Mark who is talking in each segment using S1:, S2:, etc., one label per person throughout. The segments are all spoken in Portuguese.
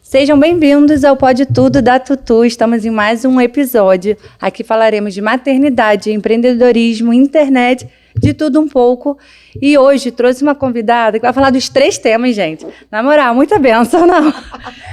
S1: Sejam bem-vindos ao Pode Tudo da Tutu. Estamos em mais um episódio. Aqui falaremos de maternidade, empreendedorismo, internet, de tudo um pouco. E hoje trouxe uma convidada que vai falar dos 3 temas, gente. Na moral, muita bênção, não?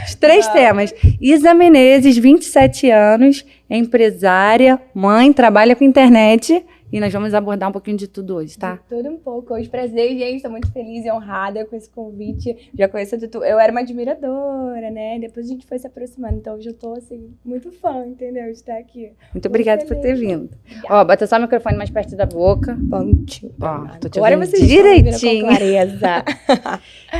S1: Os 3 temas. Isa Menezes, 27 anos, empresária, mãe, trabalha com internet. E nós vamos abordar um pouquinho de tudo hoje, tá?
S2: De tudo um pouco. Hoje, prazer, gente. Estou muito feliz e honrada com esse convite. Já conheço a Tutu. Eu era uma admiradora, né? Depois a gente foi se aproximando. Então, hoje eu tô, assim, muito fã, entendeu? De estar aqui.
S1: Muito obrigada por ter vindo. Ó, bota só o microfone mais perto da boca.
S2: Pontinho.
S1: Ó, tô te
S2: Agora
S1: ouvindo
S2: vocês
S1: direitinho.
S2: com clareza.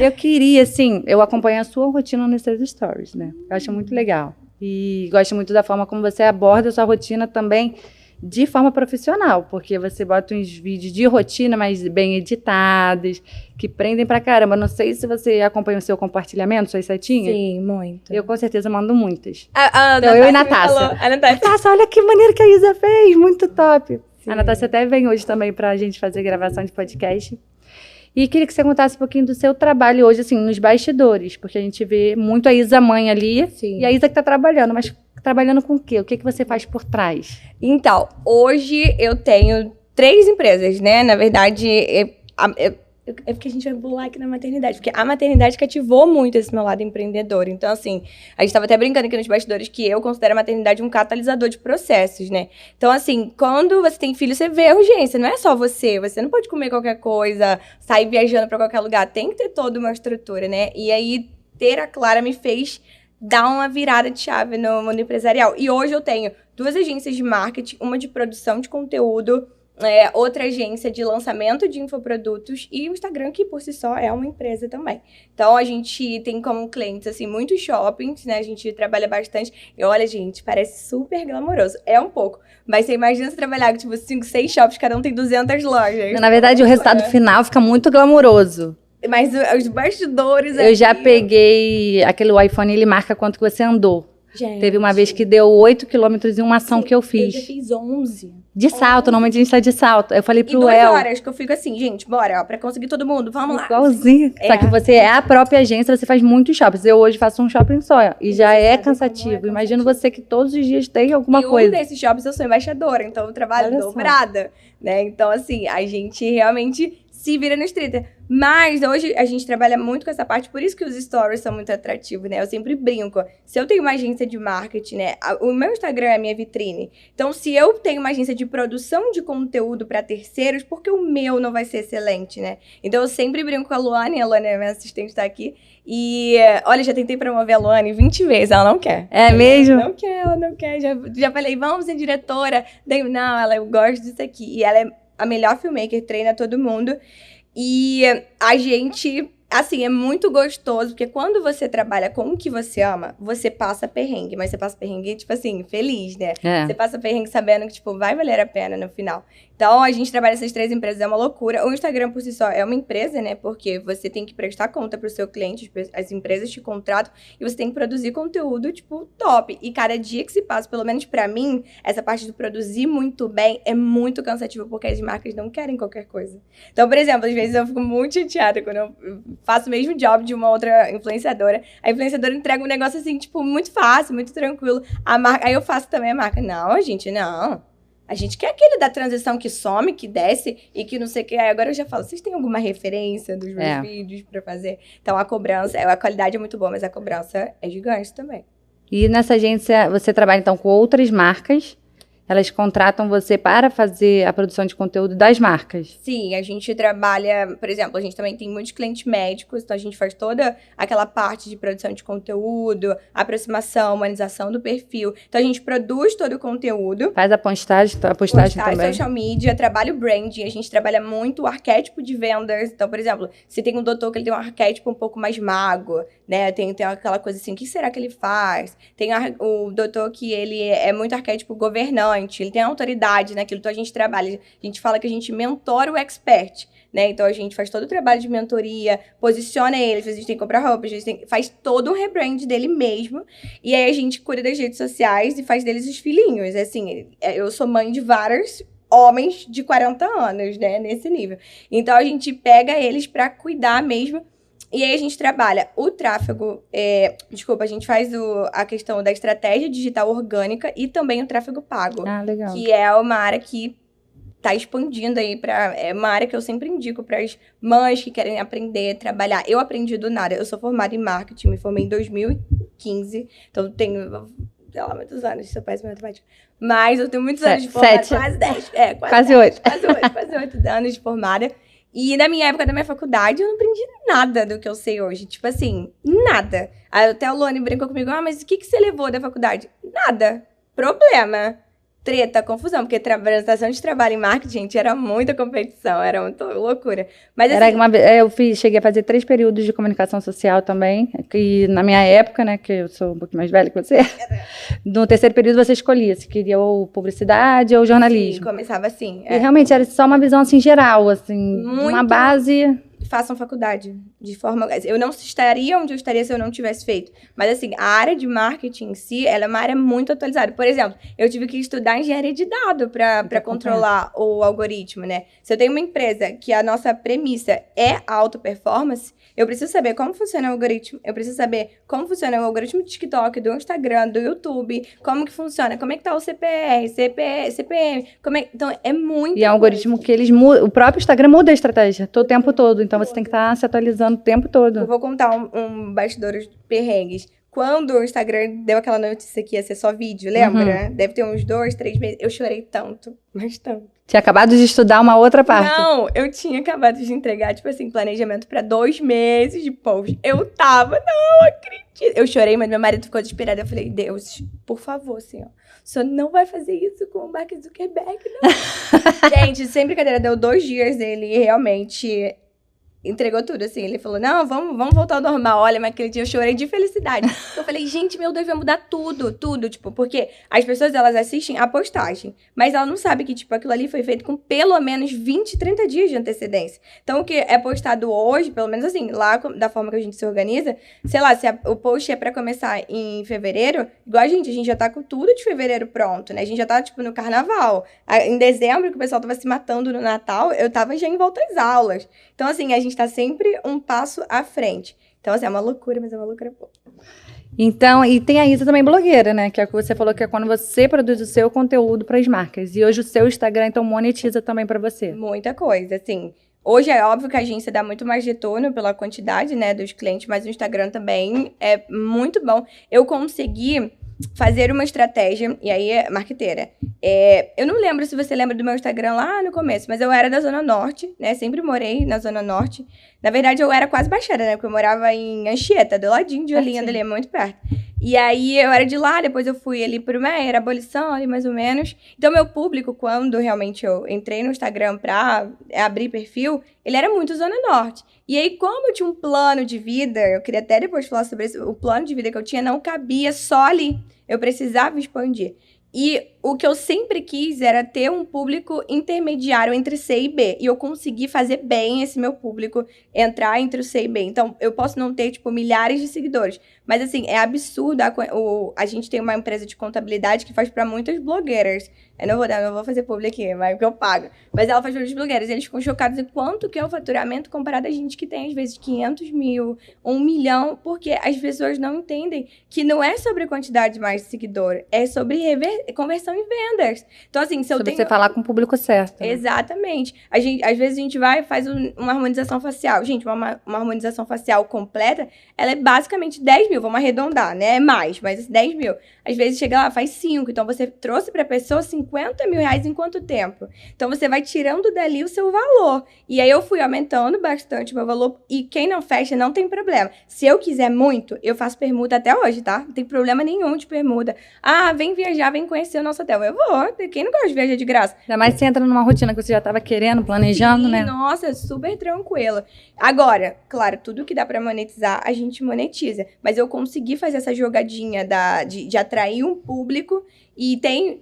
S1: Eu queria, assim, eu acompanho a sua rotina nos seus stories, né? Eu acho muito legal. E gosto muito da forma como você aborda a sua rotina também de forma profissional, porque você bota uns vídeos de rotina, mas bem editados, que prendem pra caramba. Não sei se você acompanha o seu compartilhamento, suas setinhas.
S2: Sim, muito.
S1: Eu, com certeza, mando muitas.
S2: Então,
S1: eu e Natácia. Natácia, olha que maneiro que a Isa fez, muito top. Sim. A Natácia até vem hoje também pra gente fazer gravação de podcast. E queria que você contasse um pouquinho do seu trabalho hoje, assim, nos bastidores, porque a gente vê muito a Isa mãe ali. Sim. E a Isa que tá trabalhando, mas trabalhando com o quê? O que você faz por trás?
S2: Então, hoje eu tenho 3 empresas, né? Na verdade, é porque a gente vai pular aqui na maternidade, porque a maternidade cativou muito esse meu lado empreendedor. Então, assim, a gente tava até brincando aqui nos bastidores que eu considero a maternidade um catalisador de processos, né? Então, assim, quando você tem filho, você vê a urgência, não é só você não pode comer qualquer coisa, sair viajando pra qualquer lugar, tem que ter toda uma estrutura, né? E aí, ter a Clara me fez dar uma virada de chave no mundo empresarial. E hoje eu tenho 2 agências de marketing, uma de produção de conteúdo, outra agência de lançamento de infoprodutos e o Instagram, que por si só é uma empresa também. Então, a gente tem como clientes, assim, muitos shoppings, né? A gente trabalha bastante. E olha, gente, parece super glamouroso. É um pouco. Mas você imagina você trabalhar com, tipo, 5, 6 shoppings, cada um tem 200 lojas.
S1: Na verdade, o resultado final fica muito glamouroso.
S2: Mas os bastidores...
S1: Eu já peguei aquele iPhone, ele marca quanto que você andou.
S2: Gente.
S1: Teve uma vez que deu 8 quilômetros em uma ação que eu fiz.
S2: Eu já fiz 11.
S1: De salto, normalmente a gente sai de salto. Eu falei pro
S2: El. E 2
S1: El.
S2: horas que eu fico assim, gente, bora, ó, pra conseguir todo mundo, vamos lá.
S1: Igualzinho. Só que você é a própria agência, você faz muitos shoppings. Eu hoje faço um shopping só. E já é cansativo. Imagino você que todos os dias tem alguma coisa.
S2: E um desses shoppings eu sou embaixadora, então eu trabalho dobrada, né? Então, assim, a gente realmente se vira nos 30. Mas hoje a gente trabalha muito com essa parte, por isso que os stories são muito atrativos, né? Eu sempre brinco. Se eu tenho uma agência de marketing, né? O meu Instagram é a minha vitrine. Então, se eu tenho uma agência de produção de conteúdo para terceiros, por que o meu não vai ser excelente, né? Então, eu sempre brinco com a Luane minha assistente tá aqui. E, olha, já tentei promover a Luane 20 vezes, ela não quer.
S1: É mesmo?
S2: Ela não quer. Já falei, vamos ser diretora. Daí, não, eu gosto disso aqui. E ela é a melhor filmmaker, treina todo mundo. E a gente, assim, é muito gostoso, porque quando você trabalha com o que você ama, você passa perrengue. Mas você passa perrengue, tipo assim, feliz, né? É. Você passa perrengue sabendo que, tipo, vai valer a pena no final. Então, a gente trabalha essas 3 empresas, é uma loucura. O Instagram, por si só, é uma empresa, né? Porque você tem que prestar conta pro seu cliente, as empresas te contratam, e você tem que produzir conteúdo, tipo, top. E cada dia que se passa, pelo menos pra mim, essa parte de produzir muito bem é muito cansativo, porque as marcas não querem qualquer coisa. Então, por exemplo, às vezes eu fico muito chateada quando eu faço o mesmo job de uma outra influenciadora. A influenciadora entrega um negócio, assim, tipo, muito fácil, muito tranquilo. Aí eu faço também a marca. Não, gente, não. A gente quer aquele da transição que some, que desce e que não sei o que. Aí agora eu já falo, vocês têm alguma referência dos meus vídeos pra fazer? Então a cobrança, a qualidade é muito boa, mas a cobrança é gigante também.
S1: E nessa agência você trabalha então com outras marcas? Elas contratam você para fazer a produção de conteúdo das marcas?
S2: Sim, a gente trabalha, por exemplo, a gente também tem muitos clientes médicos, então a gente faz toda aquela parte de produção de conteúdo, aproximação, humanização do perfil. Então a gente produz todo o conteúdo.
S1: Faz a postagem também.
S2: Social media, trabalha o branding, a gente trabalha muito o arquétipo de vendas. Então, por exemplo, se tem um doutor que ele tem um arquétipo um pouco mais mago, né? Tem aquela coisa assim, o que será que ele faz? Tem o doutor que ele é muito arquétipo governante, ele tem autoridade naquilo, então a gente trabalha, a gente fala que a gente mentora o expert, né? Então a gente faz todo o trabalho de mentoria, posiciona ele, a gente tem que comprar roupa, faz todo um rebrand dele mesmo, e aí a gente cuida das redes sociais e faz deles os filhinhos. Assim, eu sou mãe de vários homens de 40 anos, né? Nesse nível. Então a gente pega eles pra cuidar mesmo. E aí a gente trabalha o tráfego, a gente faz a questão da estratégia digital orgânica e também o tráfego pago.
S1: Ah, legal.
S2: Que é uma área que tá expandindo aí é uma área que eu sempre indico para as mães que querem aprender, trabalhar. Eu aprendi do nada, eu sou formada em marketing, me formei em 2015, então tenho, sei lá, muitos anos, sou péssima em matemática. Mas eu tenho muitos anos de formada, quase 10,
S1: quase 8.
S2: Quase 8 anos de formada. E na minha época da minha faculdade, eu não aprendi nada do que eu sei hoje. Tipo assim, nada. Aí até o Lone brincou comigo, mas o que você levou da faculdade? Nada. Problema. Treta, confusão, porque apresentação de trabalho em marketing, gente, era muita competição, era muita loucura. Mas assim,
S1: eu cheguei a fazer 3 períodos de comunicação social também, que na minha época, né, que eu sou um pouquinho mais velha que você, no 3º período você escolhia se queria ou publicidade ou jornalismo.
S2: Sim, começava assim.
S1: E realmente era só uma visão assim geral, assim, uma base...
S2: Façam faculdade, de forma... Eu não estaria onde eu estaria se eu não tivesse feito. Mas, assim, a área de marketing em si, ela é uma área muito atualizada. Por exemplo, eu tive que estudar engenharia de dados para controlar o algoritmo, né? Se eu tenho uma empresa que a nossa premissa é alta performance, eu preciso saber como funciona o algoritmo, eu preciso saber como funciona o algoritmo do TikTok, do Instagram, do YouTube, como que funciona, como é que tá o CPR, CPM, então é muito...
S1: E é um algoritmo que eles mudam, o próprio Instagram muda a estratégia o tempo todo, então você tem que estar se atualizando o tempo todo.
S2: Eu vou contar um bastidor de perrengues. Quando o Instagram deu aquela notícia que ia ser só vídeo, lembra?
S1: Uhum.
S2: Deve ter uns 2, 3 meses. Eu chorei tanto, mas tanto.
S1: Tinha acabado de estudar uma outra parte.
S2: Não, eu tinha acabado de entregar, tipo assim, planejamento pra 2 meses de post. Eu tava, não acredito. Eu chorei, mas meu marido ficou desesperado. Eu falei, Deus, por favor, senhor. O senhor não vai fazer isso com o Mark Zuckerberg, não. Gente, sem brincadeira, deu 2 dias dele realmente... entregou tudo, assim. Ele falou, não, vamos voltar ao normal. Olha, mas aquele dia eu chorei de felicidade. Eu falei, gente, meu Deus, vai mudar tudo, tipo, porque as pessoas, elas assistem a postagem, mas ela não sabe que, tipo, aquilo ali foi feito com pelo menos 20, 30 dias de antecedência. Então, o que é postado hoje, pelo menos assim, lá da forma que a gente se organiza, sei lá, se o post é pra começar em fevereiro, igual a gente já tá com tudo de fevereiro pronto, né? A gente já tá, tipo, no carnaval. Em dezembro, que o pessoal tava se matando no Natal, eu tava já em volta às aulas. Então, assim, a gente tá sempre um passo à frente. Então, assim, é uma loucura, mas é uma loucura boa.
S1: Então, e tem a Isa também blogueira, né? Que é o que você falou, que é quando você produz o seu conteúdo para as marcas. E hoje o seu Instagram, então, monetiza também para você.
S2: Muita coisa, assim. Hoje é óbvio que a agência dá muito mais retorno pela quantidade, né, dos clientes, mas o Instagram também é muito bom. Eu consegui fazer uma estratégia, e aí é marqueteira. Eu não lembro se você lembra do meu Instagram lá no começo, mas eu era da Zona Norte, né? Sempre morei na Zona Norte. Na verdade, eu era quase baixada, né? Porque eu morava em Anchieta, do ladinho de Olinda, ali, é muito perto. E aí, eu era de lá, depois eu fui ali pro Meia, Abolição, ali mais ou menos. Então, meu público, quando realmente eu entrei no Instagram pra abrir perfil, ele era muito Zona Norte. E aí, como eu tinha um plano de vida, eu queria até depois falar sobre isso, o plano de vida que eu tinha não cabia só ali. Eu precisava expandir. E o que eu sempre quis era ter um público intermediário entre C e B. E eu consegui fazer bem esse meu público entrar entre o C e B. Então, eu posso não ter, tipo, milhares de seguidores. Mas, assim, é absurdo. A gente tem uma empresa de contabilidade que faz para muitas blogueiras. Eu não vou fazer publi aqui, mas porque eu pago. Mas ela faz para os blogueiras. Eles ficam chocados em quanto que é o faturamento comparado a gente que tem, às vezes, 500 mil, 1 milhão. Porque as pessoas não entendem que não é sobre quantidade mais de seguidor. É sobre conversão em vendas. Então, assim, se eu tenho...
S1: você falar com o público certo. Né?
S2: Exatamente. Às vezes a gente vai e faz uma harmonização facial. Gente, uma harmonização facial completa, ela é basicamente 10 mil. Vamos arredondar, né? É mais, mas 10 mil. Às vezes chega lá, faz 5. Então, você trouxe para a pessoa 50 mil reais em quanto tempo? Então, você vai tirando dali o seu valor. E aí, eu fui aumentando bastante o meu valor. E quem não fecha, não tem problema. Se eu quiser muito, eu faço permuta até hoje, tá? Não tem problema nenhum de permuta. Ah, vem viajar, vem conhecer o nosso hotel. Eu vou. Quem não gosta de viajar de graça?
S1: Ainda mais se entra numa rotina que você já estava querendo, planejando,
S2: Sim,
S1: né?
S2: Nossa, super tranquilo. Agora, claro, tudo que dá pra monetizar, a gente monetiza. Mas eu consegui fazer essa jogadinha de atrair um público. E tem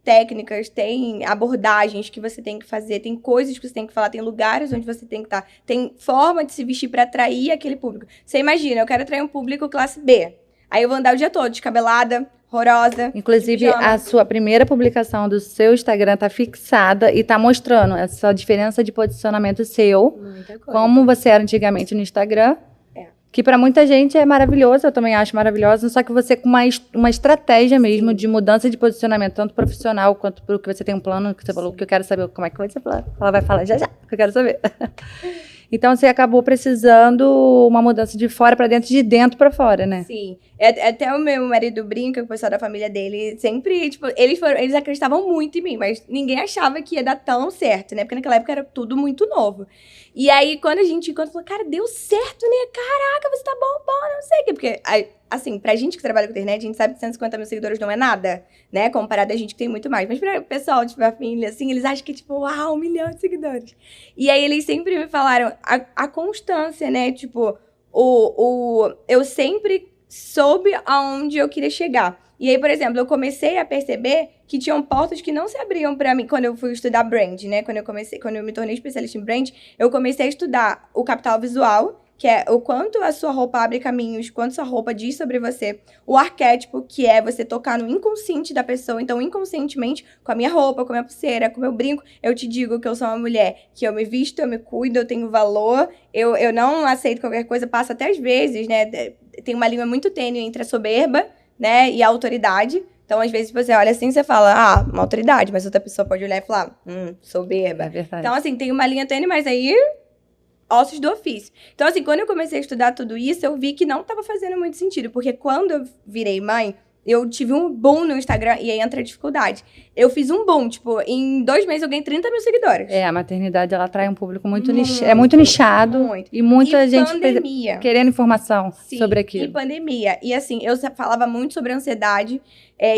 S2: técnicas, tem abordagens que você tem que fazer, tem coisas que você tem que falar, tem lugares onde você tem que estar, tem forma de se vestir para atrair aquele público. Você imagina, eu quero atrair um público classe B. Aí eu vou andar o dia todo, descabelada, horrorosa.
S1: Inclusive, a sua primeira publicação do seu Instagram tá fixada e tá mostrando essa diferença de posicionamento seu.
S2: Muita coisa.
S1: Como você era antigamente no Instagram que para muita gente é maravilhoso, eu também acho maravilhosa, só que você com uma estratégia mesmo de mudança de posicionamento, tanto profissional quanto pro que você tem um plano, que você falou que eu quero saber como é que vai ser, ela vai falar já, que eu quero saber. Então, você acabou precisando uma mudança de fora para dentro, de dentro para fora, né?
S2: Sim. Até o meu marido brinca com o pessoal da família dele. Sempre, tipo, eles acreditavam muito em mim, mas ninguém achava que ia dar tão certo, né? Porque naquela época era tudo muito novo. E aí, quando a gente encontra, falou, cara, deu certo, né? Caraca, você tá bom, não sei o quê. Porque, assim, pra gente que trabalha com internet, a gente sabe que 150 mil seguidores não é nada, né? Comparado a gente que tem muito mais. Mas pra o pessoal, tipo, a família, assim, eles acham que, tipo, uau, 1 milhão de seguidores. E aí, eles sempre me falaram a constância, né? Tipo, eu sempre soube aonde eu queria chegar. E aí, por exemplo, eu comecei a perceber que tinham portas que não se abriam pra mim quando eu fui estudar brand, né? Quando eu me tornei especialista em brand, eu comecei a estudar o capital visual, que é o quanto a sua roupa abre caminhos, quanto sua roupa diz sobre você. O arquétipo, que é você tocar no inconsciente da pessoa. Então, inconscientemente, com a minha roupa, com a minha pulseira, com o meu brinco, eu te digo que eu sou uma mulher, que eu me visto, eu me cuido, eu tenho valor, eu não aceito qualquer coisa, passo até às vezes, né? Tem uma linha muito tênue entre a soberba, né, e a autoridade. Então, às vezes, você olha assim e você fala, uma autoridade, mas outra pessoa pode olhar e falar, soberba.
S1: É verdade.
S2: Então, assim, tem uma linha tênue, mas aí, ossos do ofício. Então, assim, quando eu comecei a estudar tudo isso, eu vi que não estava fazendo muito sentido, porque quando eu virei mãe, eu tive um boom no Instagram, e aí entra a dificuldade. Eu fiz um boom, tipo, em 2 meses eu ganhei 30 mil seguidores.
S1: A maternidade, ela atrai um público muito nichado. É muito nichado.
S2: Muito.
S1: E muita gente
S2: pandemia.
S1: Querendo informação sobre aquilo.
S2: E pandemia. E assim, eu falava muito sobre ansiedade.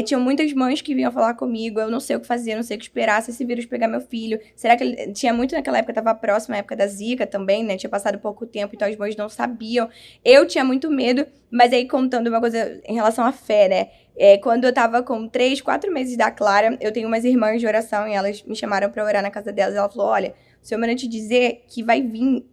S2: Tinham muitas mães que vinham falar comigo, eu não sei o que fazer, não sei o que esperar, se esse vírus pegar meu filho. Será que ele... Tinha muito naquela época, tava próxima à época da Zika também, né? Tinha passado pouco tempo, então as mães não sabiam. Eu tinha muito medo, mas aí contando uma coisa em relação à fé, né? Quando eu tava com 3, 4 meses da Clara, eu tenho umas irmãs de oração e elas me chamaram pra orar na casa delas. E ela falou, olha, o Senhor manda te dizer que vai vir...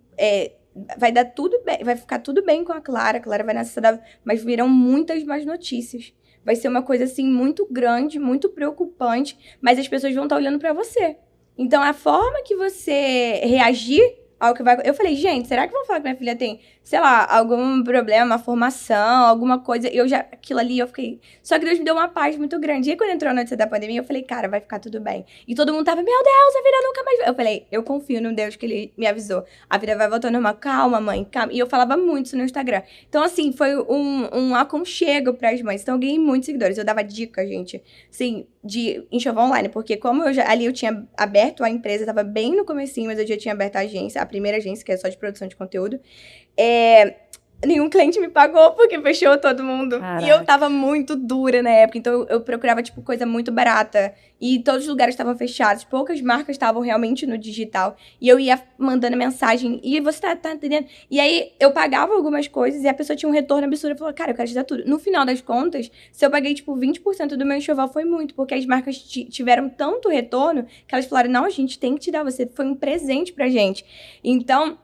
S2: vai dar tudo bem, vai ficar tudo bem com a Clara vai nascer saudável, mas virão muitas mais notícias. Vai ser uma coisa, assim, muito grande, muito preocupante, mas as pessoas vão estar olhando pra você. Então, a forma que você reagir ao que vai... Eu falei, gente, será que vão falar que minha filha tem, sei lá, algum problema, uma formação, alguma coisa? Aquilo ali, eu fiquei... Só que Deus me deu uma paz muito grande. E aí, quando entrou a notícia da pandemia, eu falei, cara, vai ficar tudo bem. E todo mundo tava, meu Deus, a vida nunca mais... Eu falei, eu confio no Deus que Ele me avisou. A vida vai voltar normal. Calma, mãe, calma. E eu falava muito isso no Instagram. Então, assim, foi um aconchego pras mães. Então, eu ganhei muitos seguidores. Eu dava dicas, gente, assim, de enxoval online. Porque como ali eu tinha aberto a empresa, tava bem no comecinho, mas eu já tinha aberto a agência, a primeira agência, que é só de produção de conteúdo. Nenhum cliente me pagou porque fechou todo mundo.
S1: Caraca.
S2: E eu tava muito dura na época, então eu procurava, tipo, coisa muito barata. E todos os lugares estavam fechados, poucas marcas estavam realmente no digital. E eu ia mandando mensagem, e você tá entendendo? E aí, eu pagava algumas coisas e a pessoa tinha um retorno absurdo. Eu falava, cara, eu quero te dar tudo. No final das contas, se eu paguei, tipo, 20% do meu enxoval, foi muito. Porque as marcas tiveram tanto retorno que elas falaram, não, a gente tem que te dar, você foi um presente pra gente. Então...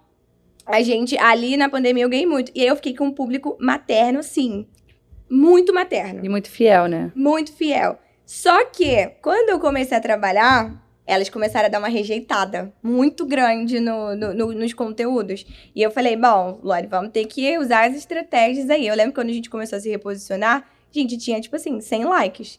S2: A gente, ali na pandemia, eu ganhei muito. E aí eu fiquei com um público materno, sim. Muito materno.
S1: E muito fiel, né?
S2: Muito fiel. Só que, quando eu comecei a trabalhar, elas começaram a dar uma rejeitada muito grande nos conteúdos. E eu falei, bom, Lore, vamos ter que usar as estratégias aí. Eu lembro que quando a gente começou a se reposicionar, a gente tinha, tipo assim, 100 likes.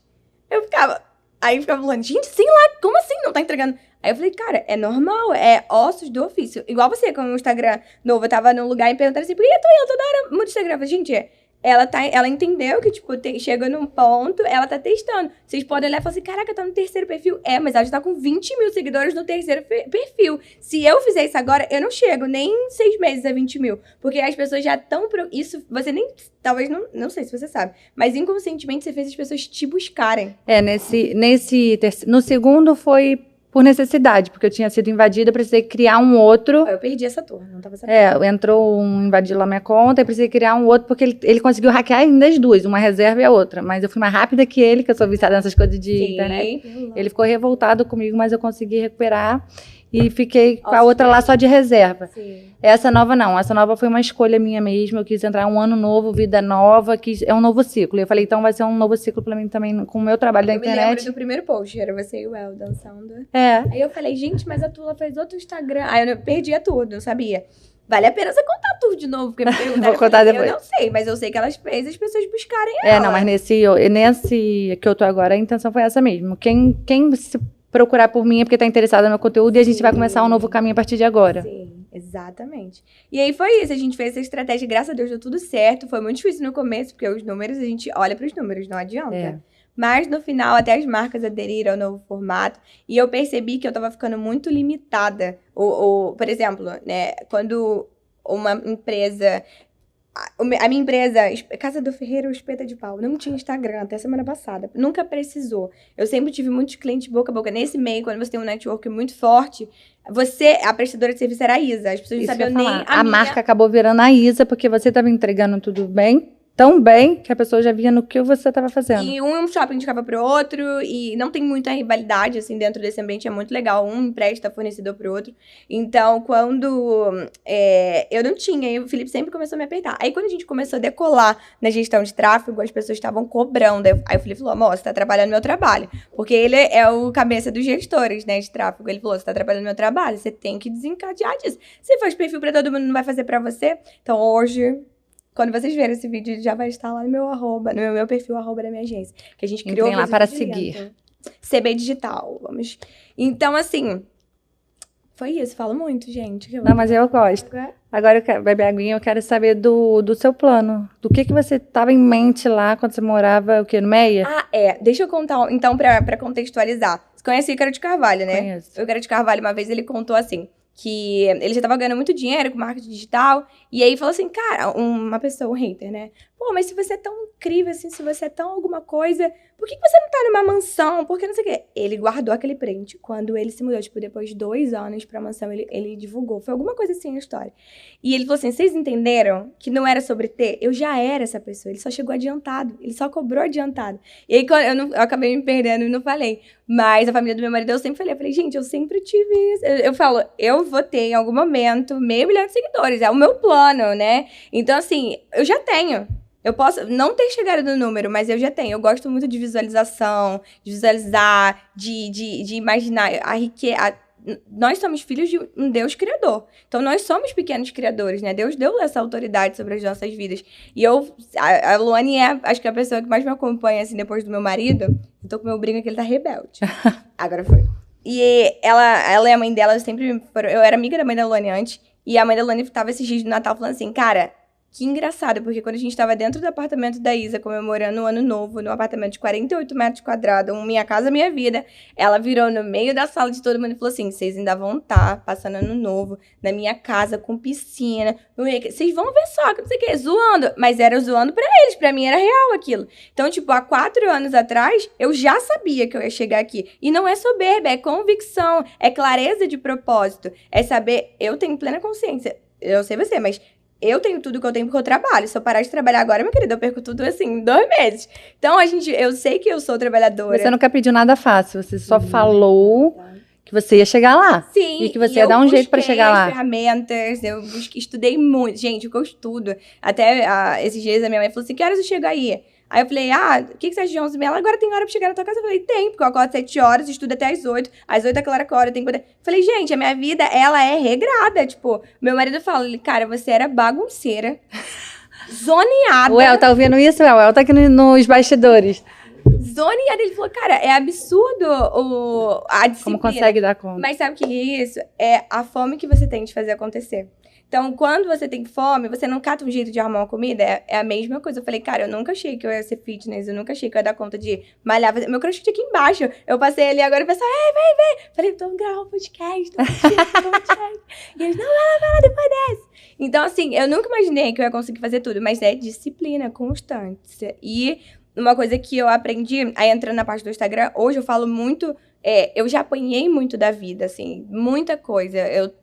S2: Aí eu ficava falando, gente, 100 likes, como assim? Não tá entregando... Aí eu falei, cara, é normal, é ossos do ofício. Igual você, com o Instagram novo, eu tava num lugar e perguntando assim, por que eu toda hora mudo o Instagram? Eu falei, gente, ela entendeu que, tipo, chega num ponto, ela tá testando. Vocês podem olhar e falar assim, caraca, tá no terceiro perfil. Mas ela já tá com 20 mil seguidores no terceiro perfil. Se eu fizer isso agora, eu não chego nem em 6 meses a 20 mil. Porque as pessoas já estão... Isso, você nem... Talvez, não sei se você sabe. Mas inconscientemente, você fez as pessoas te buscarem.
S1: No segundo foi... por necessidade, porque eu tinha sido invadida, eu precisei criar um outro.
S2: Eu perdi essa turma, não tava sabendo.
S1: Entrou invadir lá minha conta, eu precisei criar um outro, porque ele conseguiu hackear ainda as duas, uma reserva e a outra. Mas eu fui mais rápida que ele, que eu sou viciada nessas coisas de internet. Ele ficou revoltado comigo, mas eu consegui recuperar e fiquei com a outra lá só de reserva.
S2: Sim.
S1: Essa nova não, essa nova foi uma escolha minha mesmo, eu quis entrar um ano novo, vida nova, é um novo ciclo. Eu falei, então vai ser um novo ciclo pra mim também, com o meu trabalho da internet.
S2: Eu me lembro do primeiro post, era você e o El dançando.
S1: É.
S2: Aí eu falei, gente, mas a Tula fez outro Instagram. Aí eu perdia tudo, eu sabia. Vale a pena você contar tudo de novo, porque me perguntaram.
S1: Vou contar depois.
S2: Eu não sei, mas eu sei que elas fez as pessoas buscarem ela.
S1: Não, mas nesse que eu tô agora, a intenção foi essa mesmo. Quem se procurar por mim é porque tá interessado no meu conteúdo e a gente vai começar um novo caminho a partir de agora.
S2: Sim, exatamente. E aí foi isso, a gente fez essa estratégia, graças a Deus deu tudo certo. Foi muito difícil no começo, porque os números, a gente olha pros números, não adianta. Mas no final, até as marcas aderiram ao novo formato. E eu percebi que eu tava ficando muito limitada. Por exemplo, né, quando uma empresa... A minha empresa, Casa do Ferreiro Espeta de Pau, não tinha Instagram até semana passada. Nunca precisou. Eu sempre tive muitos clientes boca a boca. Nesse meio, quando você tem um network muito forte, a prestadora de serviço era a Isa. As pessoas não sabiam nem
S1: a marca acabou virando a Isa, porque você estava entregando tudo bem. Tão bem que a pessoa já via no que você estava fazendo.
S2: E um shopping indicava pro outro, e não tem muita rivalidade, assim, dentro desse ambiente, é muito legal. Um empresta fornecedor pro outro. Então, quando eu não tinha, aí o Felipe sempre começou a me apertar. Aí, quando a gente começou a decolar na gestão de tráfego, as pessoas estavam cobrando. Aí o Felipe falou, amor, você tá atrapalhando meu trabalho. Porque ele é o cabeça dos gestores, né, de tráfego. Ele falou, você tá atrapalhando meu trabalho, você tem que desencadear disso. Se faz perfil pra todo mundo, não vai fazer pra você. Então, hoje... Quando vocês verem esse vídeo, já vai estar lá no meu arroba, no meu perfil, arroba da minha agência. Que a gente criou
S1: lá para seguir.
S2: CB Digital, vamos. Então, assim, foi isso. Falo muito, gente.
S1: Não, mas eu gosto. Agora, eu quero beber aguinha, eu quero saber do seu plano. Do que você estava em mente lá quando você morava, o quê, no Meia?
S2: Deixa eu contar, então, pra contextualizar. Você conhece o Ícaro de Carvalho, né?
S1: Conheço.
S2: O Ícaro de Carvalho, uma vez, ele contou assim... que ele já tava ganhando muito dinheiro com marketing digital, e aí falou assim, cara, uma pessoa, um hater, né? Pô, mas se você é tão incrível, assim, se você é tão alguma coisa, por que você não tá numa mansão? Por que não sei o quê? Ele guardou aquele print. Quando ele se mudou, tipo, depois de 2 anos pra mansão, ele divulgou. Foi alguma coisa assim a história. E ele falou assim, vocês entenderam que não era sobre ter? Eu já era essa pessoa, ele só chegou adiantado, ele só cobrou adiantado. E aí, eu acabei me perdendo e não falei. Mas a família do meu marido, eu sempre falei, gente, eu sempre tive isso. Eu falo, eu vou ter em algum momento 500 mil de seguidores, é o meu plano, né? Então, assim, eu já tenho. Eu posso não ter chegado no número, mas eu já tenho. Eu gosto muito de visualização, de visualizar, de imaginar a riqueza. Nós somos filhos de um Deus criador. Então, nós somos pequenos criadores, né? Deus deu essa autoridade sobre as nossas vidas. E a Luane acho que é a pessoa que mais me acompanha, assim, depois do meu marido. Eu tô com o meu brinco que ele tá rebelde. Agora foi. E ela e a mãe dela sempre foram... Eu era amiga da mãe da Luane antes. E a mãe da Luane tava esses dias do Natal falando assim, cara... Que engraçado, porque quando a gente tava dentro do apartamento da Isa, comemorando o ano novo, num apartamento de 48 metros quadrados, Minha Casa Minha Vida, ela virou no meio da sala de todo mundo e falou assim, vocês ainda vão estar passando ano novo na minha casa, com piscina, vocês vão ver só, que não sei o que, zoando. Mas era zoando pra eles, pra mim era real aquilo. Então, tipo, há 4 anos atrás, eu já sabia que eu ia chegar aqui. E não é soberba, é convicção, é clareza de propósito, é saber, eu tenho plena consciência, eu sei você, mas... Eu tenho tudo que eu tenho porque eu trabalho. Se eu parar de trabalhar agora, meu querido, eu perco tudo, assim, em 2 meses. Então, eu sei que eu sou trabalhadora.
S1: Você nunca pediu nada fácil. Você só falou que você ia chegar lá.
S2: Sim.
S1: E que você ia dar um jeito pra chegar lá.
S2: Ferramentas, estudei muito. Gente, o que eu estudo. Até esses dias a minha mãe falou assim, que horas eu chego aí? Aí eu falei, o que você acha de 11h30? Ela agora tem hora pra chegar na tua casa? Eu falei, tem, porque eu acordo 7 horas, estudo até às 8. Às 8 é aquela hora que eu tenho que... Falei, gente, a minha vida, ela é regrada. Tipo, meu marido fala, cara, você era bagunceira, zoneada.
S1: O El tá ouvindo isso, El? O El tá aqui nos bastidores.
S2: Zoneada. Ele falou, cara, é absurdo a disciplina.
S1: Como consegue dar conta?
S2: Mas sabe o que é isso? É a fome que você tem de fazer acontecer. Então, quando você tem fome, você não cata um jeito de arrumar uma comida, é a mesma coisa. Eu falei, cara, eu nunca achei que eu ia ser fitness, eu nunca achei que eu ia dar conta de malhar. Meu crossfit aqui embaixo. Eu passei ali agora e o pessoal, vem. Falei, tô gravando um podcast, E eles, não, vai lá, depois desce. Então, assim, eu nunca imaginei que eu ia conseguir fazer tudo, mas é disciplina, constância. E uma coisa que eu aprendi, aí entrando na parte do Instagram, hoje eu falo muito... eu já apanhei muito da vida, assim, muita coisa. Eu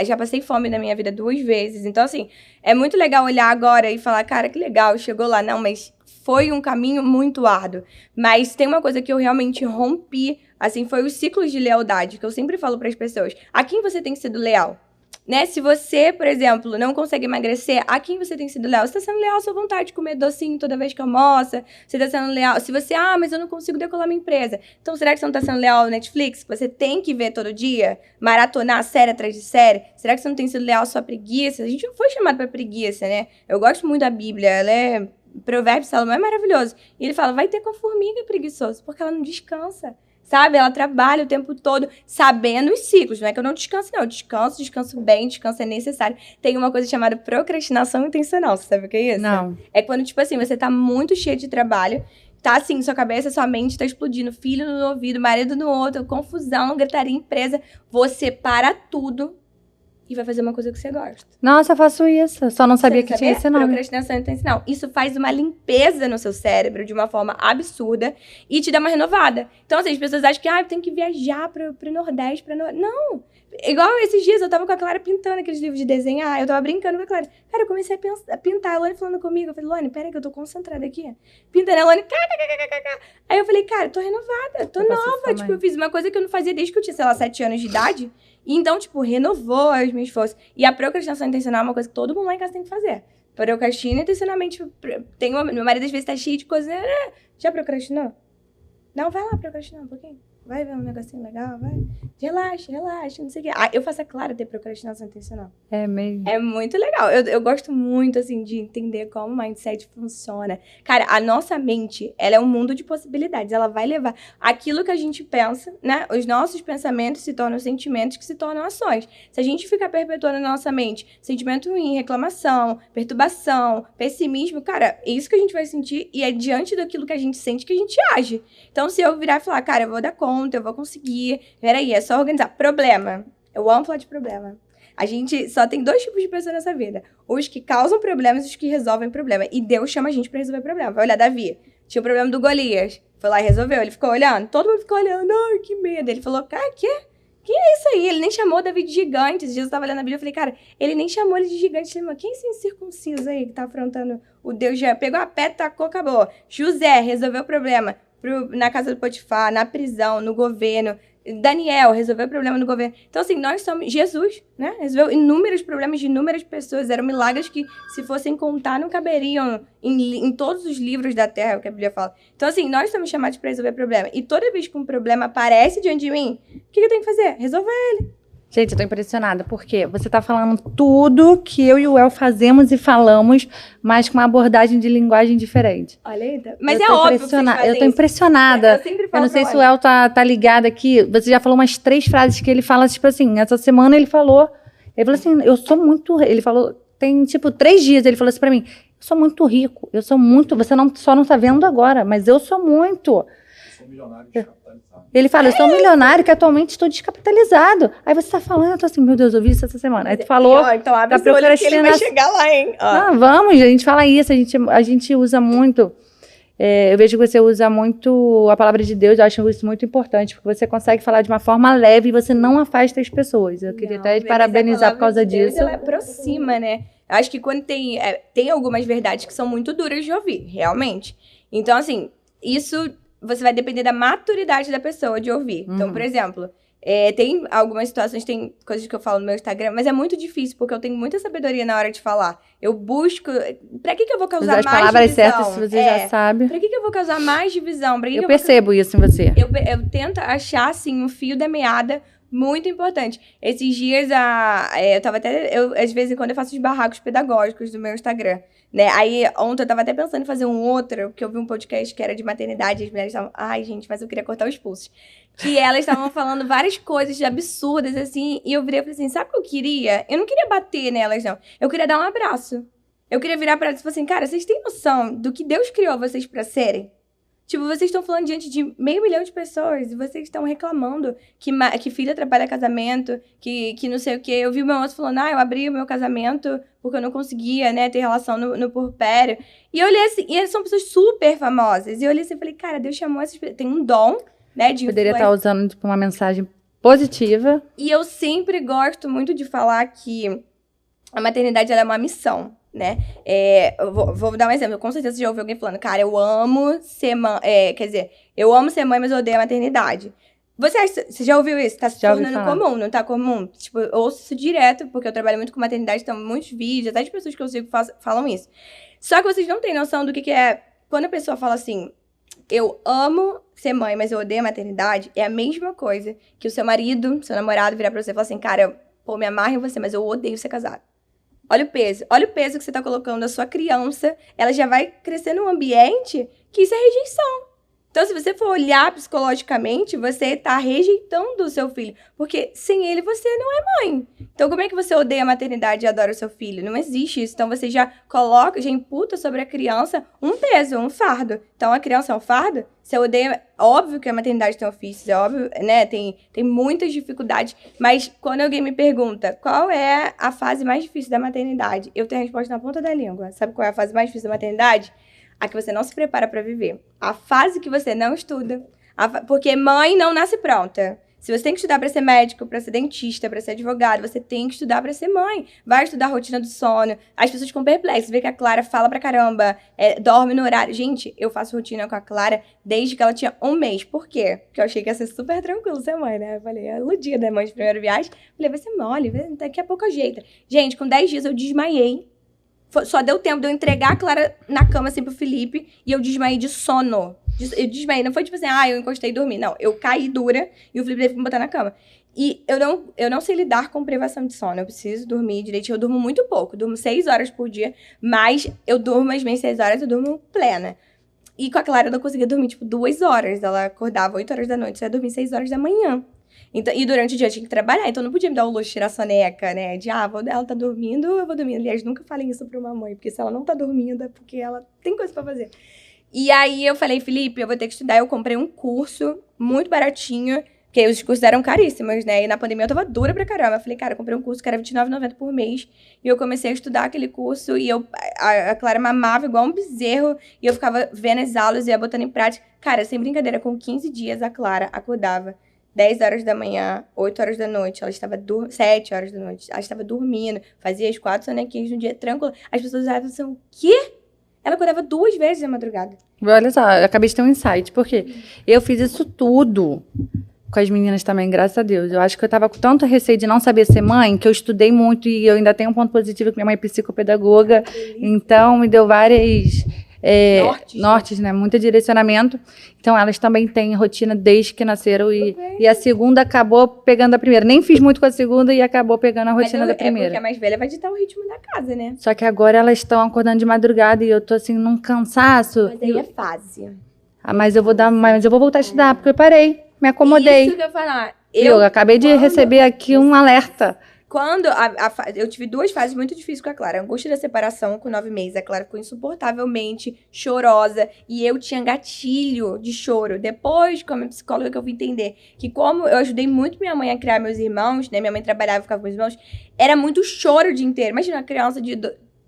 S2: já passei fome na minha vida 2 vezes. Então, assim, é muito legal olhar agora e falar, cara, que legal, chegou lá. Não, mas foi um caminho muito árduo. Mas tem uma coisa que eu realmente rompi, assim, foi os ciclos de lealdade, que eu sempre falo para as pessoas. A quem você tem sido leal? né? Se você, por exemplo, não consegue emagrecer, a quem você tem sido leal? Você tá sendo leal à sua vontade de comer docinho toda vez que almoça? Você tá sendo leal... Se você, mas eu não consigo decolar minha empresa. Então, será que você não tá sendo leal ao Netflix? Que você tem que ver todo dia? Maratonar série atrás de série? Será que você não tem sido leal à sua preguiça? A gente não foi chamado pra preguiça, né? Eu gosto muito da Bíblia, ela é... Provérbios de Salomão é maravilhoso. E ele fala, vai ter com a formiga preguiçoso, porque ela não descansa. Sabe? Ela trabalha o tempo todo sabendo os ciclos. Não é que eu não descanso, não. Eu descanso bem, descanso é necessário. Tem uma coisa chamada procrastinação intencional. Você sabe o que é isso?
S1: Não.
S2: É quando, tipo assim, você tá muito cheio de trabalho, tá assim, sua cabeça, sua mente tá explodindo, filho no ouvido, marido no outro, confusão, gritaria, empresa. Você para tudo e vai fazer uma coisa que você gosta.
S1: Nossa, eu faço isso. Só não sabia que tinha esse nome.
S2: Procrastinação intencional. Isso faz uma limpeza no seu cérebro de uma forma absurda e te dá uma renovada. Então, assim, as pessoas acham que tem que viajar pro Nordeste. Não! Igual esses dias, eu tava com a Clara pintando aqueles livros de desenhar, eu tava brincando com a Clara. Cara, eu comecei a pintar, a Lone falando comigo. Eu falei, Lone, peraí que eu tô concentrada aqui. Pintando, a Lone, Aí eu falei, cara, tô renovada, tô nova. Tipo, eu fiz uma coisa que eu não fazia desde que eu tinha, sei lá, 7 anos de idade. E então, tipo, renovou as minhas forças. E a procrastinação intencional é uma coisa que todo mundo lá em casa tem que fazer. Procrastina intencionalmente. Meu marido às vezes tá cheio de coisa. Já procrastinou? Não, vai lá procrastinar um pouquinho. Vai ver um negocinho legal, vai. Relaxa, não sei o quê. Eu faço a Clara ter procrastinação intencional.
S1: É mesmo.
S2: É muito legal. Eu gosto muito, assim, de entender como o mindset funciona. Cara, a nossa mente, ela é um mundo de possibilidades. Ela vai levar aquilo que a gente pensa, né? Os nossos pensamentos se tornam sentimentos que se tornam ações. Se a gente ficar perpetuando na nossa mente sentimento ruim, reclamação, perturbação, pessimismo, cara, é isso que a gente vai sentir e é diante daquilo que a gente sente que a gente age. Então, se eu virar e falar, cara, eu vou dar conta, eu vou conseguir. Peraí, é só organizar. Problema. Eu amo falar de problema. A gente só tem 2 tipos de pessoas nessa vida. Os que causam problemas e os que resolvem problema. E Deus chama a gente pra resolver problema. Vai olhar Davi. Tinha o problema do Golias. Foi lá e resolveu. Ele ficou olhando. Todo mundo ficou olhando. Ai, que medo. Ele falou, cara, que é isso aí? Ele nem chamou Davi de gigante. Esses dias eu tava lendo a Bíblia e falei, cara, ele nem chamou ele de gigante. Ele falou, quem é esse incircunciso aí que tá afrontando o Deus já? Pegou a pedra, tacou, acabou. José resolveu o problema. Na casa do Potifar, na prisão, no governo. Daniel resolveu o problema no governo. Então, assim, nós somos... Jesus, né? Resolveu inúmeros problemas de inúmeras pessoas. Eram milagres que, se fossem contar, não caberiam em todos os livros da Terra, é o que a Bíblia fala. Então, assim, nós somos chamados para resolver problema. E toda vez que um problema aparece diante de mim, o que eu tenho que fazer? Resolver ele.
S1: Gente, eu tô impressionada, porque você tá falando tudo que eu e o El fazemos e falamos, mas com uma abordagem de linguagem diferente.
S2: Olha aí, mas é óbvio que vocês fazem
S1: eu tô impressionada.
S2: Eu sempre falo
S1: não sei se o El tá ligado aqui. Você já falou umas 3 frases que ele fala, tipo assim, essa semana ele falou assim, eu sou muito... Ele falou, tem tipo 3 dias, ele falou assim pra mim, eu sou muito rico, eu sou muito... Você só não tá vendo agora, mas eu sou muito...
S3: Eu sou milionário descapitalizado.
S1: Ele fala, eu sou um milionário que atualmente estou descapitalizado. Aí você tá falando, eu tô assim, meu Deus, eu vi isso essa semana. Aí tu falou...
S2: Então abre o olho que ele vai chegar lá, hein?
S1: Não, vamos, a gente fala isso, a gente usa muito... eu vejo que você usa muito a palavra de Deus, eu acho isso muito importante, porque você consegue falar de uma forma leve e você não afasta as pessoas. Eu queria até te parabenizar por causa disso.
S2: Ela aproxima, né? Eu acho que quando tem algumas verdades que são muito duras de ouvir, realmente. Então, assim, isso... Você vai depender da maturidade da pessoa de ouvir. Então, por exemplo, tem algumas situações, tem coisas que eu falo no meu Instagram, mas é muito difícil, porque eu tenho muita sabedoria na hora de falar. Eu busco... Pra que eu vou causar mais divisão?
S1: As palavras certas, se você já sabe.
S2: Pra que eu vou causar mais divisão?
S1: Eu percebo isso em você.
S2: Eu tento achar, assim, um fio da meada muito importante. Esses dias, eu tava até... às vezes, quando eu faço os barracos pedagógicos do meu Instagram, né? Aí, ontem eu tava até pensando em fazer um outro, porque eu vi um podcast que era de maternidade, e as mulheres estavam... Ai, gente, mas eu queria cortar os pulsos. Que elas estavam falando várias coisas absurdas, assim, e eu virei e falei assim, sabe o que eu queria? Eu não queria bater nelas, não. Eu queria dar um abraço. Eu queria virar pra elas e falar assim, cara, vocês têm noção do que Deus criou vocês pra serem? Tipo, vocês estão falando diante de 500 mil de pessoas e vocês estão reclamando que filha atrapalha casamento, que não sei o quê. Eu vi o meu moço falando, eu abri o meu casamento porque eu não conseguia, né, ter relação no puerpério. E eu olhei assim, e eles são pessoas super famosas. E eu olhei assim e falei, cara, Deus chamou essas pessoas, tem um dom, né, de
S1: poderia estar usando tipo, uma mensagem positiva.
S2: E eu sempre gosto muito de falar que a maternidade ela é uma missão, né? Eu vou dar um exemplo. Com certeza você já ouviu alguém falando, cara, eu amo ser mãe, eu amo ser mãe, mas eu odeio a maternidade. Você já ouviu isso? Tá se
S1: Já ouvi
S2: tornando
S1: falar.
S2: comum, não tá comum? Tipo, eu ouço isso direto, porque eu trabalho muito com maternidade, então muitos vídeos, até de pessoas que eu sigo falam isso. Só que vocês não têm noção do que é... Quando a pessoa fala assim, eu amo ser mãe, mas eu odeio a maternidade, é a mesma coisa que o seu marido, seu namorado virar pra você e falar assim, cara, pô, me amarro em você, mas eu odeio ser casado. Olha o peso que você tá colocando na sua criança, ela já vai crescer num ambiente que isso é rejeição. Então, se você for olhar psicologicamente, você tá rejeitando o seu filho. Porque sem ele, você não é mãe. Então, como é que você odeia a maternidade e adora o seu filho? Não existe isso. Então, você já coloca, já imputa sobre a criança um peso, um fardo. Então, a criança é um fardo? Você odeia... Óbvio que a maternidade tem ofícios, é óbvio, né? Tem muitas dificuldades. Mas, quando alguém me pergunta qual é a fase mais difícil da maternidade, eu tenho a resposta na ponta da língua. Sabe qual é a fase mais difícil da maternidade? A que você não se prepara pra viver. A fase que você não estuda. Porque mãe não nasce pronta. Se você tem que estudar pra ser médico, pra ser dentista, pra ser advogado, você tem que estudar pra ser mãe. Vai estudar a rotina do sono. As pessoas ficam perplexas. Vê que a Clara fala pra caramba, dorme no horário. Gente, eu faço rotina com a Clara desde que ela tinha 1 mês. Por quê? Porque eu achei que ia ser super tranquilo ser mãe, né? Eu falei, iludida, né? Mãe de primeira viagem. Falei, vai ser mole, daqui a pouco ajeita. Gente, com 10 dias eu desmaiei. Só deu tempo de eu entregar a Clara na cama, assim, pro Felipe, e eu desmaiei de sono. Eu desmaiei, não foi tipo assim, eu encostei e dormi. Não, eu caí dura e o Felipe teve que me botar na cama. E eu não sei lidar com privação de sono. Eu preciso dormir direitinho. Eu durmo muito pouco. Durmo 6 horas por dia, mas eu durmo as minhas 6 horas, eu durmo plena. E com a Clara eu não conseguia dormir, tipo, 2 horas. Ela acordava 8 horas da noite, só ia dormir 6 horas da manhã. Então, e durante o dia eu tinha que trabalhar, então eu não podia me dar o luxo de tirar a soneca, né? De, ela tá dormindo, eu vou dormir. Aliás, nunca falem isso pra uma mãe, porque se ela não tá dormindo é porque ela tem coisa pra fazer. E aí eu falei, Felipe, eu vou ter que estudar. Eu comprei um curso muito baratinho, porque os cursos eram caríssimos, né? E na pandemia eu tava dura pra caramba. Eu falei, cara, eu comprei um curso que era R$29,90 por mês. E eu comecei a estudar aquele curso e a Clara mamava igual um bezerro. E eu ficava vendo as aulas e ia botando em prática. Cara, sem brincadeira, com 15 dias a Clara acordava 10 horas da manhã, 8 horas da noite, ela estava 7 horas da noite, ela estava dormindo, fazia as 4 sonequinhas no dia tranquilo. As pessoas olhavam assim, o quê? Ela acordava 2 vezes na madrugada.
S1: Olha só, eu acabei de ter um insight, porque eu fiz isso tudo com as meninas também, graças a Deus. Eu acho que eu tava com tanto receio de não saber ser mãe, que eu estudei muito e eu ainda tenho um ponto positivo que minha mãe é psicopedagoga, então me deu várias... nortes, né? Muito direcionamento. Então, elas também têm rotina desde que nasceram e a segunda acabou pegando a primeira. Nem fiz muito com a segunda e acabou pegando a rotina da primeira.
S2: É porque a mais velha vai ditar o ritmo da casa, né?
S1: Só que agora elas estão acordando de madrugada e eu tô assim num cansaço.
S2: Mas aí é fase.
S1: Mas eu vou voltar a estudar porque eu parei, me acomodei.
S2: Isso que eu ia falar.
S1: Eu acabei de receber aqui um alerta.
S2: Quando eu tive 2 fases muito difíceis com a Clara. A angústia da separação com 9 meses. A Clara ficou insuportavelmente chorosa. E eu tinha gatilho de choro. Depois, como psicóloga, que eu fui entender que como eu ajudei muito minha mãe a criar meus irmãos, né? Minha mãe trabalhava e ficava com meus irmãos. Era muito choro o dia inteiro. Imagina uma criança de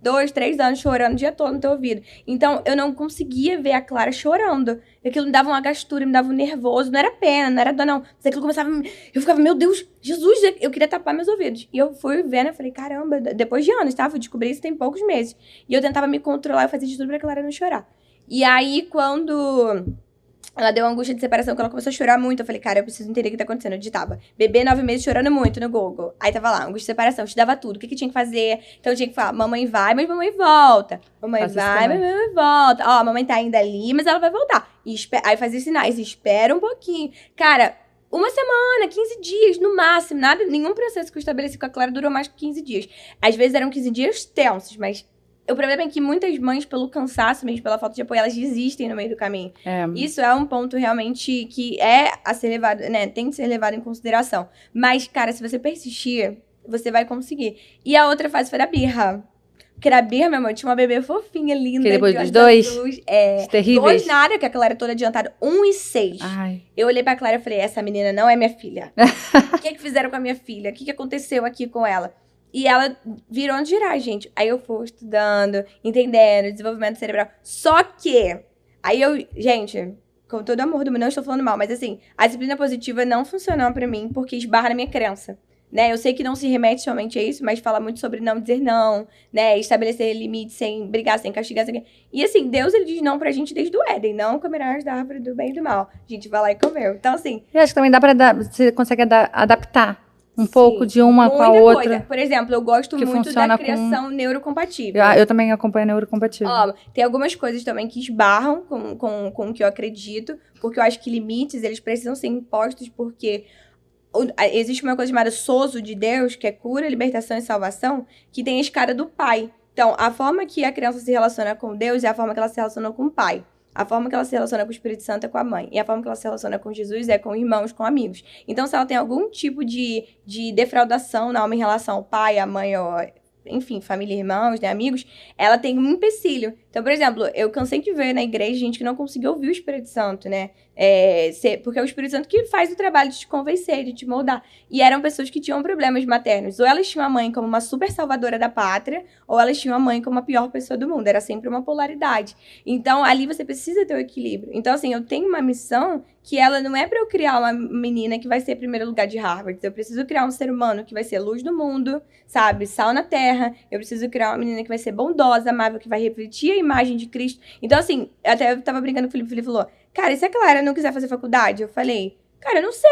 S2: 2, 3 anos chorando o dia todo no teu ouvido. Então, eu não conseguia ver a Clara chorando. Aquilo me dava uma gastura, me dava um nervoso. Não era pena, não era dor, não. Mas aquilo começava... Eu ficava, meu Deus, Jesus, eu queria tapar meus ouvidos. E eu fui vendo, eu falei, caramba, depois de anos, tá? Eu descobri isso tem poucos meses. E eu tentava me controlar, eu fazia de tudo pra Clara não chorar. E aí, quando... ela deu uma angústia de separação, que ela começou a chorar muito. Eu falei, cara, eu preciso entender o que tá acontecendo. Eu digitava, bebê 9 meses chorando muito no Google. Aí tava lá, angústia de separação, eu estudava tudo. O que tinha que fazer? Então eu tinha que falar, mamãe vai, mas mamãe volta. Mamãe vai, mas mamãe volta. Ó, a mamãe tá ainda ali, mas ela vai voltar. Aí fazia sinais, espera um pouquinho. Cara, 1 semana, 15 dias, no máximo. Nenhum processo que eu estabeleci com a Clara durou mais que 15 dias. Às vezes eram 15 dias tensos, mas... o problema é que muitas mães, pelo cansaço mesmo, pela falta de apoio, elas desistem no meio do caminho. Isso é um ponto realmente que é a ser levado, né? Tem que ser levado em consideração. Mas, cara, se você persistir, você vai conseguir. E a outra fase foi da birra. Porque na birra, meu amor, tinha uma bebê fofinha, linda.
S1: Que depois dos 2? Terríveis.
S2: 2 nada, que a Clara era toda adiantada. 1 e 6.
S1: Ai.
S2: Eu olhei pra Clara e falei, essa menina não é minha filha. O que fizeram com a minha filha? O que aconteceu aqui com ela? E ela virou onde girar, gente. Aí eu fui estudando, entendendo, desenvolvimento cerebral. Só que, aí gente, com todo amor do mundo, não estou falando mal, mas assim, a disciplina positiva não funcionou pra mim porque esbarra na minha crença. né? Eu sei que não se remete somente a isso, mas fala muito sobre não dizer não, né? Estabelecer limites sem brigar, sem castigar. Sem... E assim, Deus, ele diz não pra gente desde o Éden. Não comerás da árvore do bem e do mal. A gente vai lá e comeu. Então, assim...
S1: Eu acho que também dá pra você consegue adaptar um pouco de uma com a
S2: muita
S1: outra.
S2: Coisa. Por exemplo, eu gosto
S1: que
S2: muito da criação neurocompatível.
S1: Eu também acompanho a neurocompatível.
S2: Ó, tem algumas coisas também que esbarram com o que eu acredito, porque eu acho que limites, eles precisam ser impostos, porque existe uma coisa chamada sozo de Deus, que é cura, libertação e salvação, que tem a escada do pai. Então, a forma que a criança se relaciona com Deus é a forma que ela se relaciona com o pai. A forma que ela se relaciona com o Espírito Santo é com a mãe. E a forma que ela se relaciona com Jesus é com irmãos, com amigos. Então, se ela tem algum tipo de defraudação na alma em relação ao pai, à mãe, ou, enfim, família, irmãos, né, amigos, ela tem um empecilho. Então, por exemplo, eu cansei de ver na igreja gente que não conseguiu ouvir o Espírito Santo, né? Porque é o Espírito Santo que faz o trabalho de te convencer, de te moldar. E eram pessoas que tinham problemas maternos. Ou elas tinham a mãe como uma super salvadora da pátria, ou elas tinham a mãe como a pior pessoa do mundo. Era sempre uma polaridade. Então, ali você precisa ter o equilíbrio. Então, assim, eu tenho uma missão que ela não é pra eu criar uma menina que vai ser primeiro lugar de Harvard. Eu preciso criar um ser humano que vai ser luz do mundo, sabe? Sal na terra. Eu preciso criar uma menina que vai ser bondosa, amável, que vai refletir a imagem de Cristo. Então, assim, até eu tava brincando com o Felipe falou, cara, e se a Clara não quiser fazer faculdade? Eu falei, cara, eu não sei.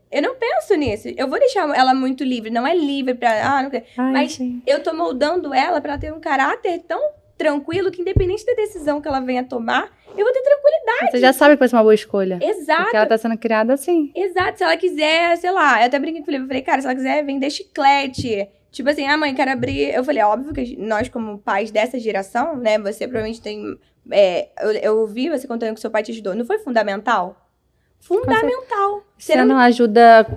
S2: Eu não penso nisso. Eu vou deixar ela muito livre. Não é livre pra... não quero. Mas sim. Eu tô moldando ela pra ela ter um caráter tão tranquilo que, independente da decisão que ela venha tomar, eu vou ter tranquilidade.
S1: Você já sabe que vai ser uma boa escolha.
S2: Exato.
S1: Porque ela tá sendo criada assim.
S2: Exato. Se ela quiser, sei lá, eu até brinquei com o Felipe, eu falei, cara, se ela quiser vender chiclete... Tipo assim, mãe, quero abrir... Eu falei, óbvio que nós, como pais dessa geração, né, você provavelmente tem... eu ouvi você contando que seu pai te ajudou. Não foi fundamental? Fundamental.
S1: Você não ajuda,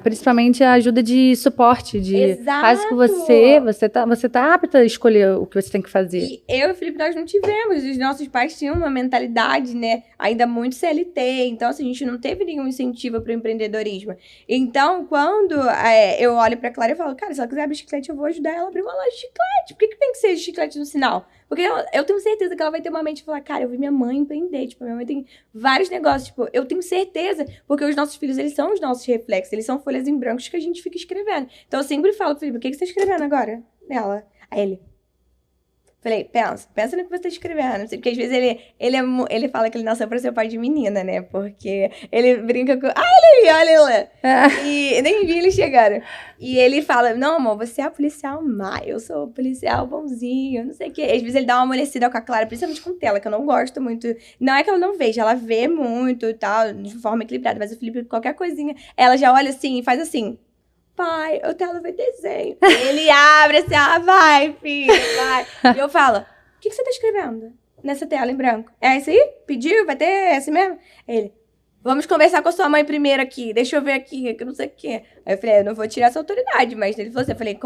S1: principalmente a ajuda de suporte, faz que você tá apta a escolher o que você tem que fazer.
S2: E eu e o Felipe, nós não tivemos. Os nossos pais tinham uma mentalidade, né, ainda muito CLT. Então, assim, a gente não teve nenhum incentivo para o empreendedorismo. Então, quando eu olho pra Clara e falo, cara, se ela quiser abrir chiclete, eu vou ajudar ela a abrir uma loja de chiclete. Por que tem que ser chiclete no sinal? Porque eu tenho certeza que ela vai ter uma mente e falar, cara, eu vi minha mãe empreender. Tipo, minha mãe tem vários negócios. Tipo, eu tenho certeza, porque os nossos filhos, eles são os nossos reflexos, eles são folhas em branco que a gente fica escrevendo. Então eu sempre falo, Felipe, o que você tá escrevendo agora? Ela. Aí ele. Falei, pensa no que você tá escrevendo. Porque às vezes ele fala que ele nasceu pra ser pai de menina, né? Porque ele brinca com... olha ele lá. E nem vi eles chegaram. E ele fala, não, amor, você é a policial má, eu sou o policial bonzinho, não sei o quê. Às vezes ele dá uma amolecida com a Clara, principalmente com tela, que eu não gosto muito. Não é que ela não veja, ela vê muito e tal, de forma equilibrada. Mas o Felipe, qualquer coisinha, ela já olha assim e faz assim... Pai, eu quero ver desenho. Ele abre assim, vai, filho, vai. E eu falo, o que você tá escrevendo nessa tela em branco? É isso aí? Pediu? Vai ter esse mesmo? Ele, vamos conversar com a sua mãe primeiro aqui, deixa eu ver aqui, que não sei o quê. Aí eu falei, eu não vou tirar essa autoridade, mas ele falou assim, eu falei,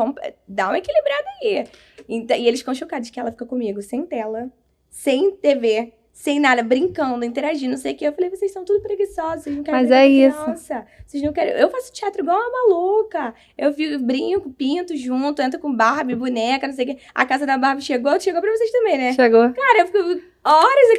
S2: dá uma equilibrada aí. E eles ficam chocados que ela fica comigo, sem tela, sem TV, sem nada, brincando, interagindo, não sei o que. Eu falei, vocês são tudo preguiçosos, vocês não querem
S1: Mas é isso.
S2: Vocês não querem... Eu faço teatro igual uma maluca. Eu brinco, pinto junto, entro com Barbie, boneca, não sei o que. A casa da Barbie chegou pra vocês também, né?
S1: Chegou.
S2: Cara, eu fico horas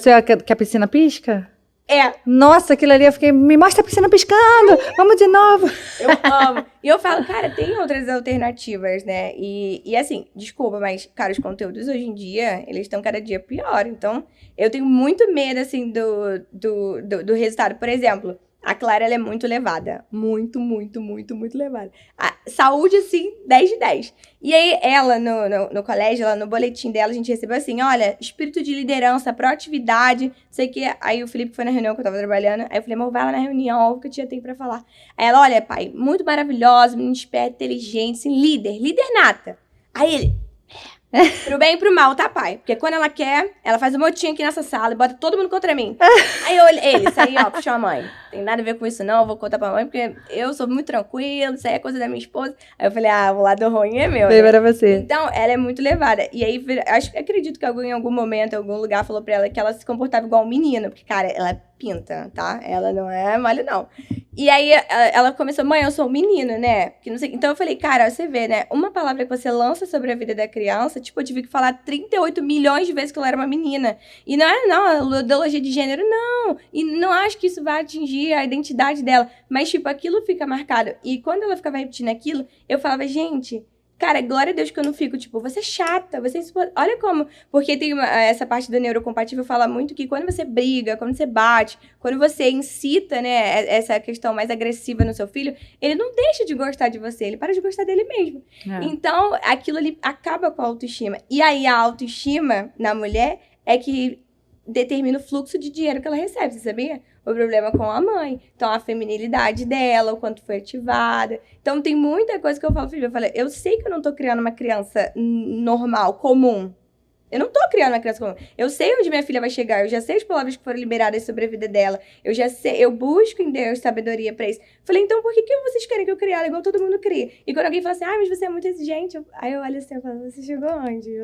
S2: aqui.
S1: Que a piscina pisca?
S2: É.
S1: Nossa, aquilo ali eu fiquei, me mostra a piscina piscando, vamos de novo.
S2: Eu amo. E eu falo, cara, tem outras alternativas, né? E assim, desculpa, mas, cara, os conteúdos hoje em dia, eles estão cada dia pior. Então, eu tenho muito medo, assim, do resultado. Por exemplo, a Clara, ela é muito levada. Muito, muito, muito, muito levada. A saúde, assim, 10 de 10. E aí, ela, no colégio, ela, no boletim dela, a gente recebeu assim, olha, espírito de liderança, proatividade, não sei o quê. Aí o Felipe foi na reunião que eu tava trabalhando. Aí eu falei, amor, vai lá na reunião, ó, o que eu tinha tempo pra falar. Aí ela, olha, pai, muito maravilhosa, menina esperta, inteligente, assim, líder nata. Aí ele... Pro bem e pro mal, tá, pai? Porque quando ela quer, ela faz um motinho aqui nessa sala e bota todo mundo contra mim. Aí eu olhei, isso aí, ó, puxou a mãe. Tem nada a ver com isso, não, eu vou contar pra mãe, porque eu sou muito tranquila, isso aí é coisa da minha esposa. Aí eu falei, o lado ruim é meu, né?
S1: Para você.
S2: Então, ela é muito levada. E aí, acredito que em algum momento, em algum lugar, falou pra ela que ela se comportava igual um menino. Porque, cara, ela pinta, tá? Ela não é mole, não. E aí, ela começou, mãe, eu sou um menino, né? Que não sei... Então, eu falei, cara, você vê, né? Uma palavra que você lança sobre a vida da criança, tipo, eu tive que falar 38 milhões de vezes que ela era uma menina. E não é, não, ideologia de gênero, não. E não acho que isso vai atingir a identidade dela. Mas, tipo, aquilo fica marcado. E quando ela ficava repetindo aquilo, eu falava, gente... Cara, glória a Deus que eu não fico, tipo, você é chata, você é olha como... Porque tem essa parte do neurocompatível fala muito que quando você briga, quando você bate, quando você incita, né, essa questão mais agressiva no seu filho, ele não deixa de gostar de você, ele para de gostar dele mesmo. Então, aquilo ali acaba com a autoestima. E aí, a autoestima na mulher é que determina o fluxo de dinheiro que ela recebe, você sabia? O problema com a mãe. Então, a feminilidade dela, o quanto foi ativada. Então, tem muita coisa que eu falo, filho, eu sei que eu não tô criando uma criança normal, comum. Eu não tô criando uma criança comum. Eu sei onde minha filha vai chegar, eu já sei as palavras que foram liberadas sobre a vida dela. Eu já sei, eu busco em Deus sabedoria pra isso. Falei, então por que vocês querem que eu crie ela igual todo mundo cria? E quando alguém fala assim, mas você é muito exigente. Aí eu olho assim, eu falo, você chegou onde?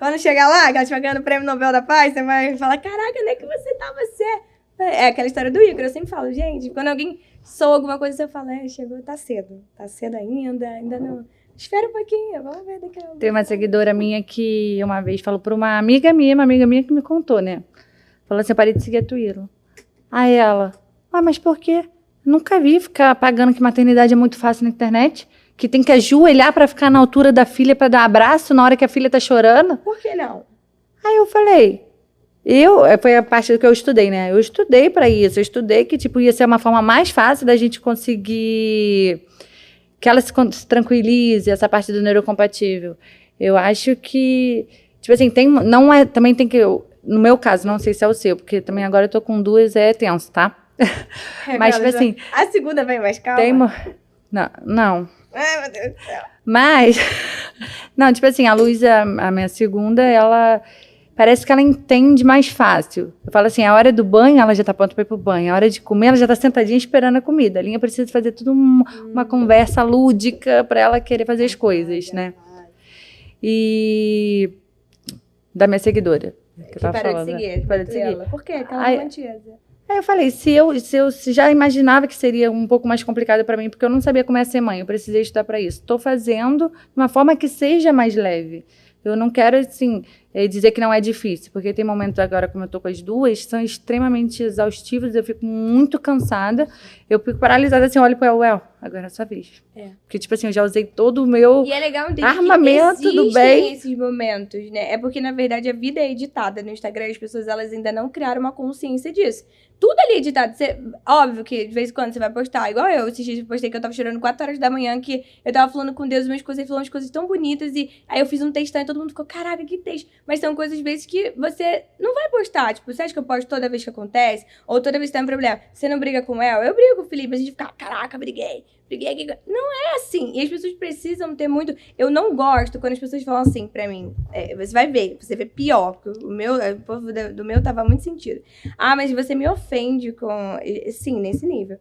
S2: Quando chegar lá, que ela estiver ganhando o Prêmio Nobel da Paz, você vai falar, caraca, onde é que você tá, É aquela história do Ícaro, eu sempre falo, gente, quando alguém soa alguma coisa, você fala, chegou, tá cedo ainda não. Espera um pouquinho, vamos ver daqui a pouco.
S1: Tem uma seguidora minha que uma vez falou pra uma amiga minha que me contou, né? Falou assim, eu parei de seguir a Tuíra. Aí ela, mas por quê? Nunca vi ficar pagando que maternidade é muito fácil na internet, que tem que ajoelhar pra ficar na altura da filha pra dar abraço na hora que a filha tá chorando.
S2: Por que não?
S1: Aí eu falei... foi a parte do que eu estudei, né? Eu estudei para isso. Eu estudei que, tipo, ia ser uma forma mais fácil da gente conseguir que ela se tranquilize, essa parte do neurocompatível. Eu acho que, tipo assim, também tem que, no meu caso, não sei se é o seu, porque também agora eu tô com 2, é tenso, tá? Mas, tipo assim...
S2: A segunda vem mais calma?
S1: Não.
S2: Ai, meu Deus do céu.
S1: Mas, não, tipo assim, a Luísa, a minha segunda, ela... Parece que ela entende mais fácil. Eu falo assim, a hora do banho, ela já tá pronta para ir pro banho. A hora de comer, ela já tá sentadinha esperando a comida. A Linha precisa fazer tudo uma conversa lúdica para ela querer fazer as coisas, né? E... Da minha seguidora.
S2: Que parou de seguir.
S1: Parou de seguir.
S2: Por quê? Aquela romantiza.
S1: Aí eu falei, se eu já imaginava que seria um pouco mais complicado para mim, porque eu não sabia como é ser mãe, eu precisei estudar para isso. Estou fazendo de uma forma que seja mais leve. Eu não quero, assim, dizer que não é difícil, porque tem momentos agora, como eu tô com as 2, são extremamente exaustivos, eu fico muito cansada, eu fico paralisada, assim, olho para o agora é a sua vez. Porque, tipo assim, eu já usei todo o meu
S2: e é legal
S1: armamento do bem.
S2: Esses momentos, né? É porque, na verdade, a vida é editada no Instagram, as pessoas, elas ainda não criaram uma consciência disso. Tudo ali é editado. Óbvio que, de vez em quando, você vai postar. Igual eu, esses dias eu postei que eu tava chorando 4 horas da manhã, que eu tava falando com Deus umas coisas, ele falou umas coisas tão bonitas, e aí eu fiz um textão e todo mundo ficou, caraca, que texto. Mas são coisas, às vezes, que você não vai postar. Tipo, você acha que eu posto toda vez que acontece? Ou toda vez que tem um problema? Você não briga com ela? Eu brigo com o Felipe, a gente fica, caraca, briguei. Não é assim. E as pessoas precisam ter muito... Eu não gosto quando as pessoas falam assim pra mim. Você vai ver, você vê pior. Porque o povo do meu tava muito sentido. Mas você me ofende com... Sim, nesse nível.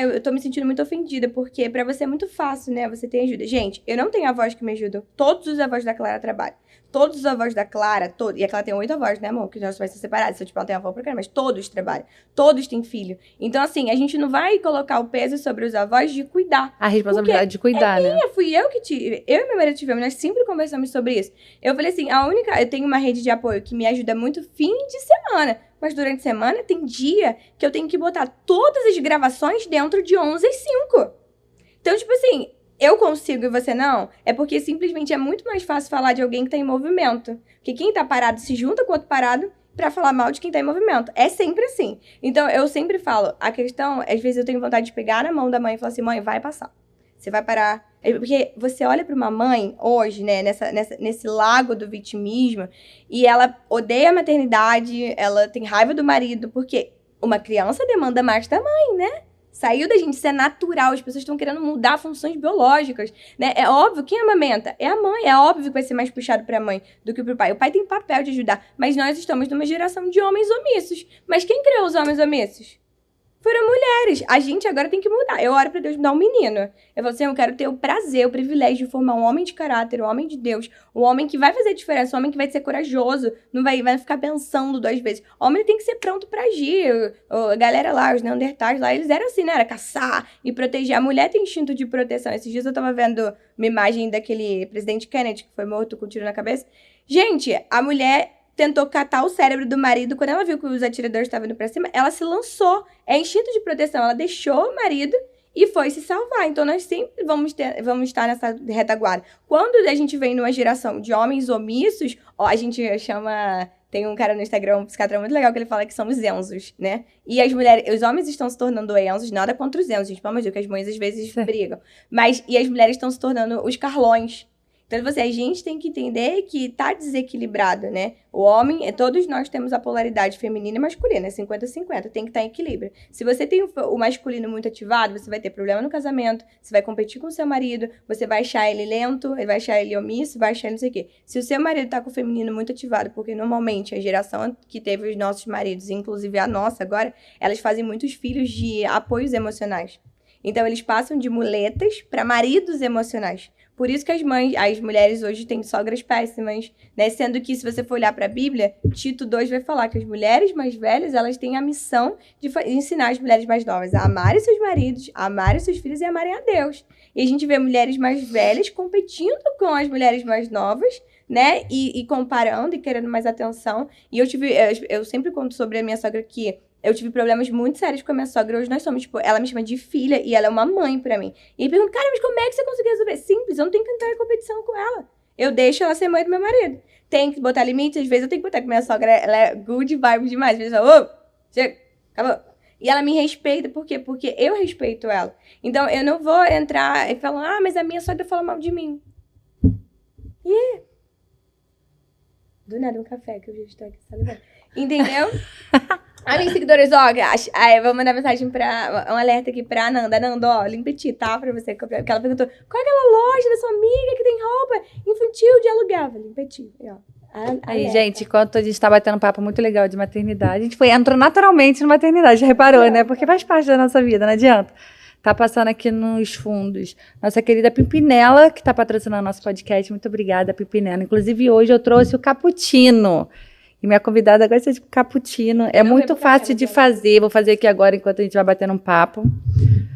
S2: Eu tô me sentindo muito ofendida, porque pra você é muito fácil, né? Você tem ajuda. Gente, eu não tenho avós que me ajudam. Todos os avós da Clara trabalham. Todos os avós da Clara, e a Clara tem 8 avós, né, amor? Que nós vai ser separados. Se eu, tipo, ela tem avó pra caramba, mas todos trabalham. Todos têm filho. Então, assim, a gente não vai colocar o peso sobre os avós de cuidar.
S1: A responsabilidade de cuidar, né?
S2: Fui eu que tive. Eu e meu marido tivemos, nós sempre conversamos sobre isso. Eu falei assim, eu tenho uma rede de apoio que me ajuda muito fim de semana. Mas durante a semana tem dia que eu tenho que botar todas as gravações dentro de 11 às 5. Então, tipo assim, eu consigo e você não, é porque simplesmente é muito mais fácil falar de alguém que tá em movimento. Porque quem tá parado se junta com o outro parado pra falar mal de quem tá em movimento. É sempre assim. Então, eu sempre falo, a questão, às vezes eu tenho vontade de pegar na mão da mãe e falar assim, mãe, vai passar. Você vai parar. Porque você olha pra uma mãe hoje, né, nesse lago do vitimismo, e ela odeia a maternidade, ela tem raiva do marido, porque uma criança demanda mais da mãe, né? Saiu da gente ser natural, as pessoas estão querendo mudar funções biológicas, né? É óbvio, quem amamenta? É a mãe, é óbvio que vai ser mais puxado pra mãe do que pro pai. O pai tem papel de ajudar, mas nós estamos numa geração de homens omissos. Mas quem criou os homens omissos? foram mulheres. A gente agora tem que mudar. Eu oro pra Deus me dar um menino. Eu falo assim, eu quero ter o prazer, o privilégio de formar um homem de caráter, um homem de Deus, um homem que vai fazer diferença, um homem que vai ser corajoso, não vai ficar pensando 2 vezes. O homem tem que ser pronto pra agir. A galera lá, os neandertais lá, eles eram assim, né? Era caçar e proteger. A mulher tem instinto de proteção. Esses dias eu tava vendo uma imagem daquele presidente Kennedy, que foi morto com um tiro na cabeça. Gente, a mulher tentou catar o cérebro do marido. Quando ela viu que os atiradores estavam indo pra cima, ela se lançou. É instinto de proteção. Ela deixou o marido e foi se salvar. Então, nós sempre vamos estar nessa retaguarda. Quando a gente vem numa geração de homens omissos, ó, a gente chama... Tem um cara no Instagram, um psiquiatra muito legal, que ele fala que somos enzos, né? E as mulheres... Os homens estão se tornando enzos, nada contra os enzos, gente. Pelo amor de Deus, que as mães às vezes brigam. E as mulheres estão se tornando os Carlões. Então, a gente tem que entender que tá desequilibrado, né? O homem, todos nós temos a polaridade feminina e masculina, 50-50, tem que estar em equilíbrio. Se você tem o masculino muito ativado, você vai ter problema no casamento, você vai competir com o seu marido, você vai achar ele lento, ele vai achar ele omisso, vai achar ele não sei o quê. Se o seu marido tá com o feminino muito ativado, porque normalmente a geração que teve os nossos maridos, inclusive a nossa agora, elas fazem muitos filhos de apoios emocionais. Então, eles passam de muletas para maridos emocionais. Por isso que as mulheres hoje têm sogras péssimas, né? Sendo que, se você for olhar para a Bíblia, Tito 2 vai falar que as mulheres mais velhas, elas têm a missão de ensinar as mulheres mais novas a amarem seus maridos, a amarem seus filhos e a amarem a Deus. E a gente vê mulheres mais velhas competindo com as mulheres mais novas, né? E comparando e querendo mais atenção. E eu sempre conto sobre a minha sogra que eu tive problemas muito sérios com a minha sogra. Hoje nós somos, tipo, ela me chama de filha e ela é uma mãe pra mim. E eu pergunto, cara, mas como é que você conseguiu resolver? Simples, eu não tenho que entrar em competição com ela. Eu deixo ela ser mãe do meu marido. Tem que botar limites, às vezes eu tenho que botar, porque minha sogra, ela é good vibe demais. Às vezes eu falo, ô, chega, acabou. E ela me respeita, por quê? Porque eu respeito ela. Então, eu não vou entrar e falar, mas a minha sogra fala mal de mim. E do nada, um café que eu já estou aqui salivando. Entendeu? A minha seguidores, ó, eu vou mandar mensagem um alerta aqui pra Ananda. Ananda, ó, Limpeti, tá? Pra você comprar. Porque ela perguntou, qual é aquela loja da sua amiga que tem roupa infantil de aluguel? Limpeti, ó.
S1: Aí, gente, enquanto a gente tá batendo um papo muito legal de maternidade, a gente entrou naturalmente na maternidade, já reparou, né? Porque faz parte da nossa vida, não adianta. Tá passando aqui nos fundos nossa querida Pimpinela, que tá patrocinando nosso podcast. Muito obrigada, Pimpinela. Inclusive, hoje eu trouxe o cappuccino. E minha convidada gosta de cappuccino. É muito fácil de fazer. Vou fazer aqui agora, enquanto a gente vai batendo um papo.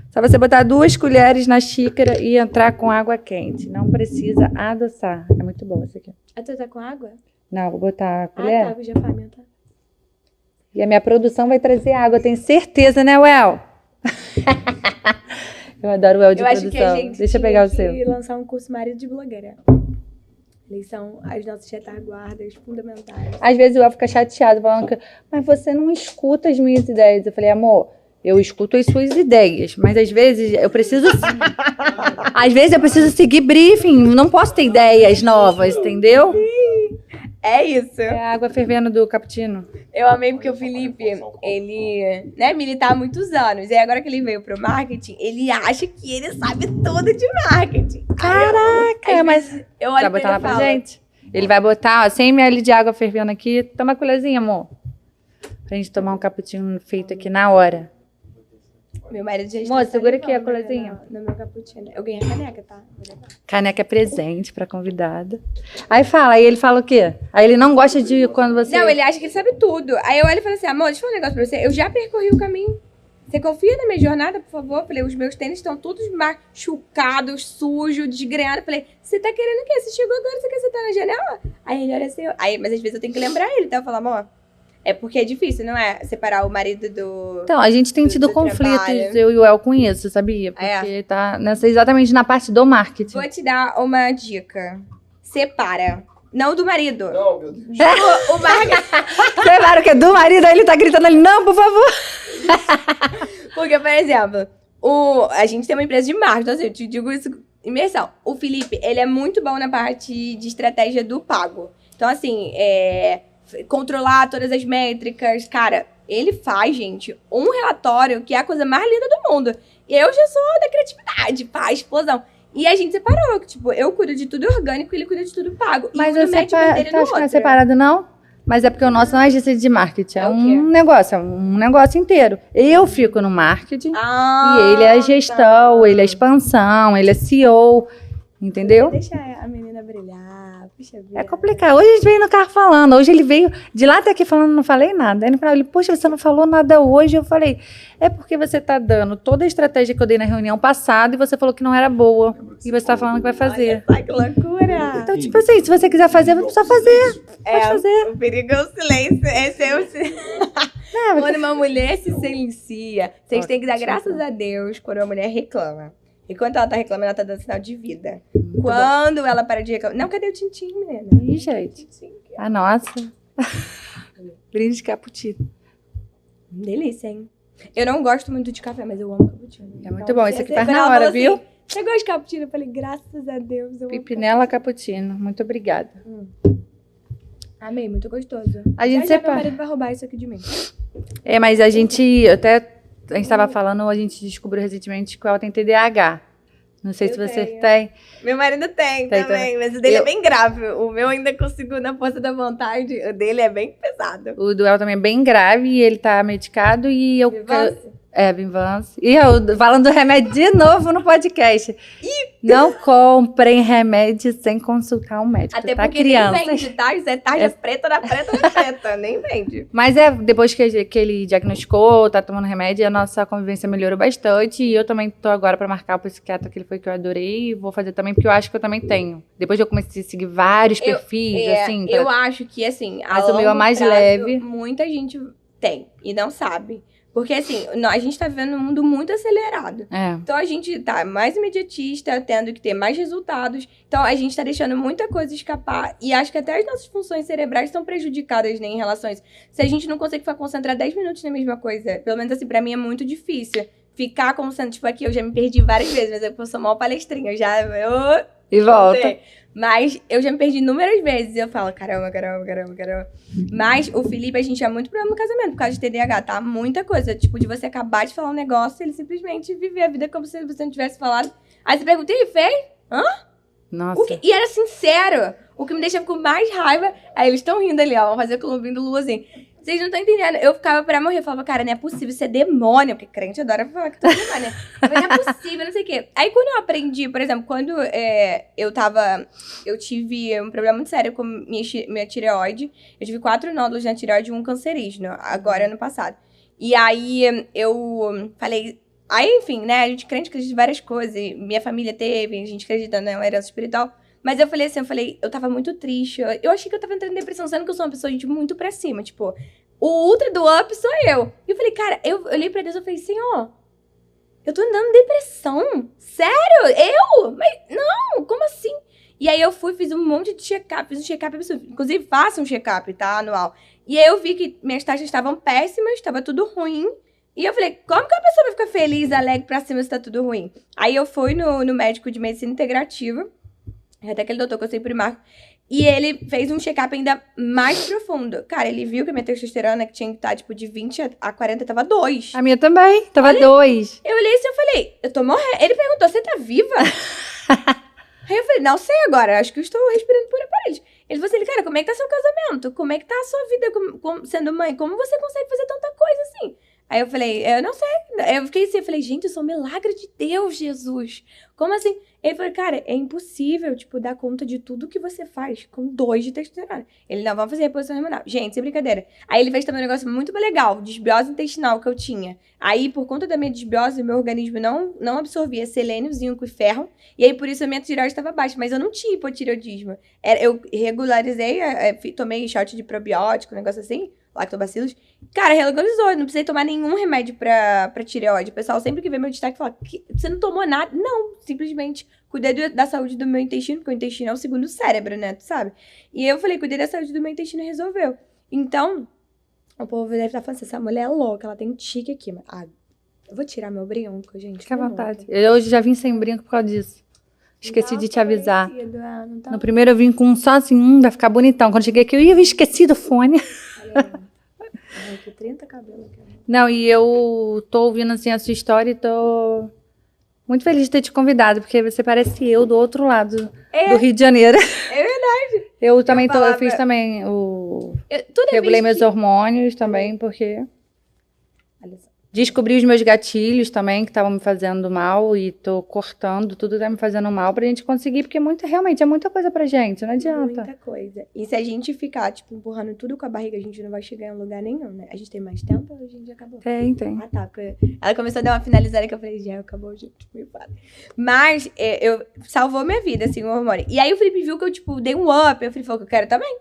S1: Só você botar 2 colheres na xícara e entrar com água quente. Não precisa adoçar. É muito bom isso aqui.
S2: Tu tá com água?
S1: Não, vou botar a colher.
S2: Ah, tá, já foi, tá.
S1: E a minha produção vai trazer água. Tenho certeza, né, Well? Eu adoro o Well de produção.
S2: Acho que a gente
S1: Deixa eu pegar o seu.
S2: Lançar um curso marido de blogueira. Eles são as nossas retaguardas fundamentais.
S1: Às vezes o El fica chateado, falando que, mas você não escuta as minhas ideias. Eu falei, amor, eu escuto as suas ideias, mas às vezes eu preciso seguir briefing, não posso ter ideias novas, entendeu?
S2: É isso.
S1: É a água fervendo do cappuccino.
S2: Eu amei porque o Felipe, ele, né, milita há muitos anos. E agora que ele veio pro marketing, ele acha que ele sabe tudo de marketing.
S1: Caraca, mas
S2: eu olho
S1: vai botar lá pra
S2: falo,
S1: gente? Ele vai botar, ó, 100 ml de água fervendo aqui. Toma a colherzinha, amor. Pra gente tomar um cappuccino feito aqui na hora.
S2: Meu marido já está
S1: Moça, segura aqui a colherzinha.
S2: No meu cappuccino. Eu ganhei a caneca, tá?
S1: Caneca é presente pra convidada. Aí ele fala o quê? Aí ele não gosta de quando você...
S2: Não, ele acha que ele sabe tudo. Aí eu olho e falo assim, amor, deixa eu falar um negócio pra você. Eu já percorri o caminho. Você confia na minha jornada, por favor? Eu falei, os meus tênis estão todos machucados, sujos, desgrenhados. Eu falei, você tá querendo o quê? Você chegou agora, você quer sentar na janela? Aí ele olha assim, mas às vezes eu tenho que lembrar ele, então eu falo, amor... É porque é difícil, não é? Separar o marido do...
S1: Então, a gente tem tido conflitos,
S2: trabalho.
S1: eu e o El, com isso, sabia? Porque tá exatamente na parte do marketing.
S2: Vou te dar uma dica. Separa. Não do marido.
S3: Não, meu Deus.
S2: O marketing...
S1: Separa o que é do marido, aí ele tá gritando ali, não, por favor.
S2: Porque, por exemplo, a gente tem uma empresa de marketing, então assim, eu te digo isso, imersão. O Felipe, ele é muito bom na parte de estratégia do pago. Então, assim, controlar todas as métricas. Cara, ele faz, gente, um relatório que é a coisa mais linda do mundo. E eu já sou da criatividade, pá, explosão. E a gente separou, que, tipo, eu cuido de tudo orgânico e ele cuida de tudo pago.
S1: Mas
S2: e um
S1: você
S2: mete o pé dele
S1: tá
S2: no
S1: ficando
S2: outro.
S1: separado, não? Mas é porque o nosso não é agência de marketing, é
S2: É o quê?
S1: um negócio inteiro. Eu fico no marketing
S2: Ah,
S1: e ele é a gestão,
S2: tá.
S1: ele é a expansão, ele é CEO, entendeu?
S2: Deixa a menina brilhar, puxa vida.
S1: É complicado. Hoje a gente veio no carro falando, hoje ele veio de lá até aqui falando, não falei nada. Aí no final ele, poxa, você não falou nada hoje. Eu falei, é porque você tá dando toda a estratégia que eu dei na reunião passada e você falou que não era boa. E você tá falando que vai fazer.
S2: Olha só que loucura.
S1: Então, tipo assim, se você quiser fazer, você precisa fazer. Pode fazer.
S2: O perigo é o silêncio. Esse é o silêncio.
S1: É,
S2: Quando uma mulher se silencia, vocês têm que dar graças a Deus quando uma mulher reclama. E quando ela tá reclamando, ela tá dando sinal de vida. Quando ela para de reclamar... Não, cadê o tintim, menina?
S1: Ih, gente. A nossa. Brinde de cappuccino.
S2: Delícia, hein? Eu não gosto muito de café, mas eu amo cappuccino.
S1: É muito bom. Esse aqui faz
S2: quando
S1: na
S2: ela
S1: hora,
S2: falou
S1: viu?
S2: assim, você gosta de cappuccino? Eu falei, graças a Deus, eu amo
S1: Pipinela cappuccino. Muito obrigada.
S2: Amei, muito gostoso.
S1: A gente
S2: já
S1: separa.
S2: meu marido vai roubar isso aqui de mim.
S1: É, mas a gente estava falando, a gente descobriu recentemente que ela tem TDAH. Não sei
S2: Eu
S1: se você
S2: tenho.
S1: tem.
S2: Meu marido tem
S1: Tem
S2: também, mas o dele é bem grave. O meu ainda consigo na força da vontade. O dele é bem pesado.
S1: O do El também é bem grave e ele tá medicado e eu...
S2: Vivance?
S1: Vivance. E eu falando do remédio de novo no podcast. Não comprem remédio sem consultar um médico,
S2: Até
S1: tá,
S2: porque
S1: criança?
S2: nem vende, tá? Isso é tarja preta na preta na preta. Nem vende.
S1: Mas depois que ele diagnosticou, tá tomando remédio, a nossa convivência melhorou bastante. E eu também tô agora pra marcar o psiquiatra, que ele foi que eu adorei. E vou fazer também, porque eu acho que eu também tenho. Depois eu comecei a seguir vários perfis, assim.
S2: Eu acho que, assim,
S1: Mas o meu é
S2: longo
S1: mais
S2: prazo,
S1: leve.
S2: muita gente tem e não sabe. Porque, assim, a gente tá vivendo um mundo muito acelerado.
S1: É.
S2: Então, a gente tá mais imediatista, tendo que ter mais resultados. Então, a gente tá deixando muita coisa escapar. E acho que até as nossas funções cerebrais estão prejudicadas, né, em relação a isso. Se a gente não consegue ficar concentrado 10 minutos na mesma coisa, pelo menos, assim, pra mim é muito difícil. Ficar concentrado, tipo, aqui eu já me perdi várias vezes, mas eu sou mal palestrinha,
S1: E volta.
S2: voltei. Mas eu já me perdi inúmeras vezes. E eu falo, caramba. Mas o Felipe, a gente tinha muito problema no casamento por causa de TDAH, tá? Muita coisa. Tipo, de você acabar de falar um negócio e ele simplesmente viver a vida como se você não tivesse falado. Aí você pergunta, e fez?
S1: Nossa.
S2: E era sincero. O que me deixava com mais raiva. Aí eles estão rindo ali, ó. Vamos fazer o clubinho do Lu assim. Vocês não estão entendendo. Eu ficava pra morrer. Eu falava, cara, não é possível, isso é demônio. Porque crente adora falar que tu é demônio. Mas não é possível, não sei o quê. Aí quando eu aprendi, por exemplo, quando eu tive um problema muito sério com minha tireoide. Eu tive 4 nódulos na tireoide e um cancerígeno, agora, ano passado. E aí eu falei... Aí, enfim, né, a gente crente acredita em várias coisas. E minha família teve, a gente acredita na herança espiritual. Mas eu falei assim, eu tava muito triste. Eu achei que eu tava entrando em depressão, sendo que eu sou uma pessoa, gente, muito pra cima. Tipo, o ultra do up sou eu. E eu falei, cara, eu olhei pra Deus e falei, Senhor, eu tô andando em depressão? Sério? Eu? Mas, não, como assim? E aí eu fiz um monte de check-up, fiz um check-up absurdo. Inclusive, faça um check-up, tá, anual. E aí eu vi que minhas taxas estavam péssimas, tava tudo ruim. E eu falei, como que a pessoa vai ficar feliz, alegre pra cima se tá tudo ruim? Aí eu fui no médico de medicina integrativa, até aquele doutor que eu sempre marco, e ele fez um check-up ainda mais profundo. Cara, ele viu que a minha testosterona, que tinha que estar, tipo, de 20 a 40, tava 2.
S1: A minha também, tava 2.
S2: Eu olhei assim e falei, eu tô morrendo. Ele perguntou, você tá viva? Aí eu falei, não sei agora, acho que eu estou respirando por aparelhos. Ele falou assim, cara, como é que tá seu casamento? Como é que tá a sua vida sendo mãe? Como você consegue fazer tanta coisa assim? Aí eu falei, eu não sei. Eu fiquei assim, eu falei, gente, eu sou um milagre de Deus, Jesus. Como assim? Ele falou, cara, é impossível, tipo, dar conta de tudo que você faz com 2 de testosterona. Ele, não, vamos fazer reposição hormonal. Gente, sem brincadeira. Aí ele fez também um negócio muito legal, desbiose intestinal que eu tinha. Aí, por conta da minha desbiose, meu organismo não absorvia selênio, zinco e ferro. E aí, por isso, a minha tireoide estava baixa. Mas eu não tinha hipotireoidismo. Eu regularizei, tomei shot de probiótico, um negócio assim, lactobacilos. Cara, regularizou. Eu não precisei tomar nenhum remédio pra tireoide. O pessoal sempre que vê meu destaque fala, você não tomou nada? Não, simplesmente cuidei da saúde do meu intestino, porque o intestino é o segundo cérebro, né? Tu sabe? E eu falei, cuidei da saúde do meu intestino e resolveu. Então, o povo deve estar falando assim, essa mulher é louca, ela tem um tique aqui. Mas, eu vou tirar meu brinco, gente.
S1: Fica à vontade. Eu hoje já vim sem brinco por causa disso. Esqueci de te avisar. No primeiro eu vim com um só assim, vai ficar bonitão. Quando cheguei aqui, eu ia esqueci do fone.
S2: Olha, aqui 30 cabelos aqui.
S1: Não, e eu tô ouvindo assim a sua história e tô muito feliz de ter te convidado, porque você parece eu do outro lado do Rio de Janeiro.
S2: É verdade.
S1: Eu também eu
S2: falava-
S1: fiz também
S2: Toda
S1: regulei
S2: vez
S1: meus hormônios também, porque
S2: Olha só.
S1: descobri os meus gatilhos também, que estavam me fazendo mal, e tô cortando, tudo tá me fazendo mal pra gente conseguir, porque realmente é muita coisa pra gente, não adianta.
S2: Muita coisa. E se a gente ficar, tipo, empurrando tudo com a barriga, a gente não vai chegar em lugar nenhum, né? A gente tem mais tempo ou a gente já acabou?
S1: Tem.
S2: Ah, tá. Porque ela começou a dar uma finalizada que eu falei, já acabou, gente. Me fala. Mas salvou minha vida, assim, o hormônio. E aí o Felipe viu que eu, tipo, dei um up. O Felipe falou que eu quero também.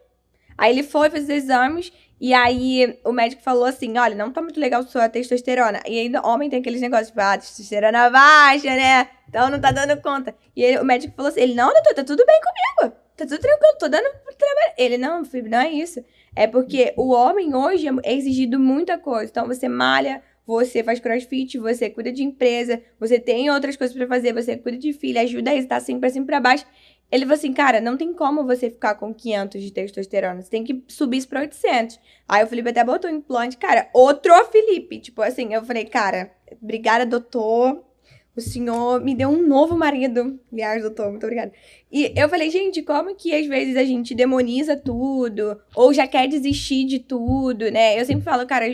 S2: Aí ele foi fazer os exames. E aí o médico falou assim: olha, não tá muito legal sua testosterona. E ainda homem tem aqueles negócios, tipo, testosterona baixa, né? Então não tá dando conta. E o médico falou assim: não, doutor, tá tudo bem comigo. Tá tudo tranquilo, tô dando trabalho. Ele, não, Felipe, não é isso. É porque o homem hoje é exigido muita coisa. Então você malha, você faz crossfit, você cuida de empresa, você tem outras coisas pra fazer, você cuida de filho, ajuda a estar sempre pra cima e pra baixo. Ele falou assim, cara, não tem como você ficar com 500 de testosterona, você tem que subir isso pra 800. Aí o Felipe até botou um implante, cara, outro Felipe. Tipo assim, eu falei, cara, obrigada, doutor, o senhor me deu um novo marido. Aliás, doutor, muito obrigada. E eu falei, gente, como que às vezes a gente demoniza tudo, ou já quer desistir de tudo, né? Eu sempre falo, cara,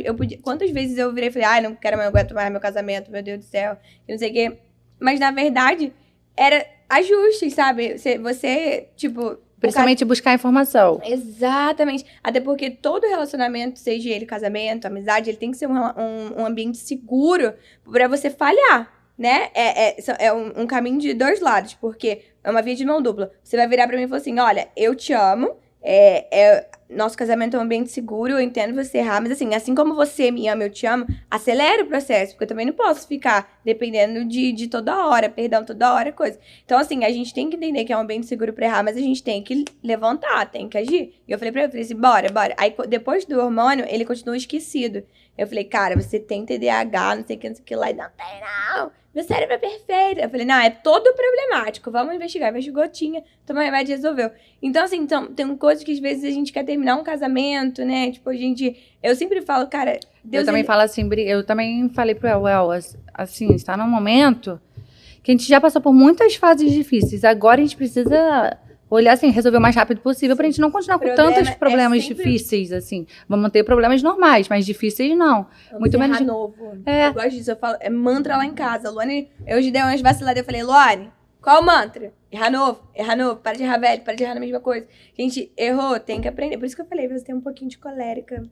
S2: quantas vezes eu virei e falei, ai, não quero mais aguentar mais meu casamento, meu Deus do céu, e não sei o quê. Mas na verdade, era ajustes, sabe? Você tipo...
S1: Principalmente buscar informação.
S2: Exatamente. Até porque todo relacionamento, seja ele casamento, amizade, ele tem que ser um ambiente seguro pra você falhar, né? É um caminho de dois lados, porque é uma via de mão dupla. Você vai virar pra mim e falar assim, olha, eu te amo, nosso casamento é um ambiente seguro, eu entendo você errar, mas assim como você me ama, eu te amo, acelera o processo, porque eu também não posso ficar dependendo de toda hora, perdão, toda hora, coisa. Então, assim, a gente tem que entender que é um ambiente seguro pra errar, mas a gente tem que levantar, tem que agir. E eu falei pra ele, falei assim, bora. Aí, depois do hormônio, ele continua esquecido. Eu falei, cara, você tem TDAH, não sei o que lá, e não tem, não. Meu cérebro é perfeito. Eu falei, não, é todo problemático, vamos investigar. Investigou, tinha, tomou remédio e resolveu. Então, assim, tem coisas que às vezes a gente quer terminar um casamento, né? Tipo, eu sempre falo, cara, Deus...
S1: Eu também falo assim, eu também falei pro El, assim, está num momento que a gente já passou por muitas fases difíceis. Agora a gente precisa olhar assim, resolver o mais rápido possível pra gente não continuar com tantos problemas difíceis, assim. Vamos ter problemas normais, mas difíceis não.
S2: Muito menos novo. Eu gosto disso, eu falo, é mantra lá em casa. Luane, eu hoje dei umas vaciladas, eu falei, Luane, qual o mantra? Errar novo, para de errar velho, para de errar na mesma coisa. Gente, errou, tem que aprender. Por isso que eu falei, você tem um pouquinho de colérica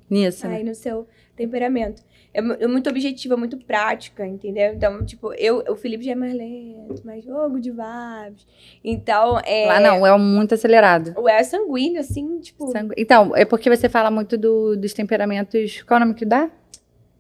S1: nisso,
S2: aí no seu temperamento. É muito objetiva, muito prática, entendeu? Então, tipo, o Felipe já é mais lento, mais jogo de vibes. Então,
S1: Lá não, o El é muito acelerado.
S2: O El é sanguíneo, assim, tipo...
S1: Então, é porque você fala muito dos temperamentos... Qual é o nome que dá?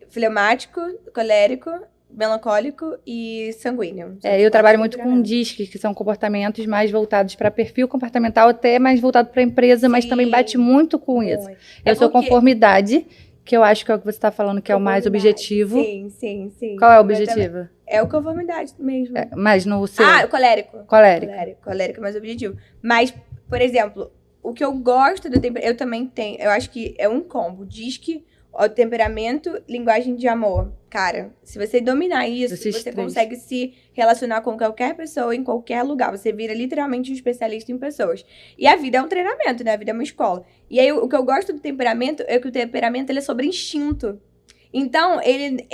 S2: Fleumático, colérico, melancólico e sanguíneo.
S1: Eu trabalho muito com DISC, que são comportamentos mais voltados para perfil comportamental, até mais voltado para a empresa, mas também bate muito com isso. Eu sou conformidade, que eu acho que é o que você está falando, que é o mais objetivo.
S2: Sim.
S1: Qual é o objetivo?
S2: É o conformidade mesmo.
S1: Mas no seu...
S2: o colérico. Colérico é mais objetivo. Mas, por exemplo, o que eu gosto do temperamento... Eu também tenho... Eu acho que é um combo. DISC, o temperamento, linguagem de amor. Cara, se você dominar isso, você consegue se relacionar com qualquer pessoa em qualquer lugar. Você vira literalmente um especialista em pessoas. E a vida é um treinamento, né? A vida é uma escola. E aí, o que eu gosto do temperamento é que o temperamento ele é sobre instinto. Então, ele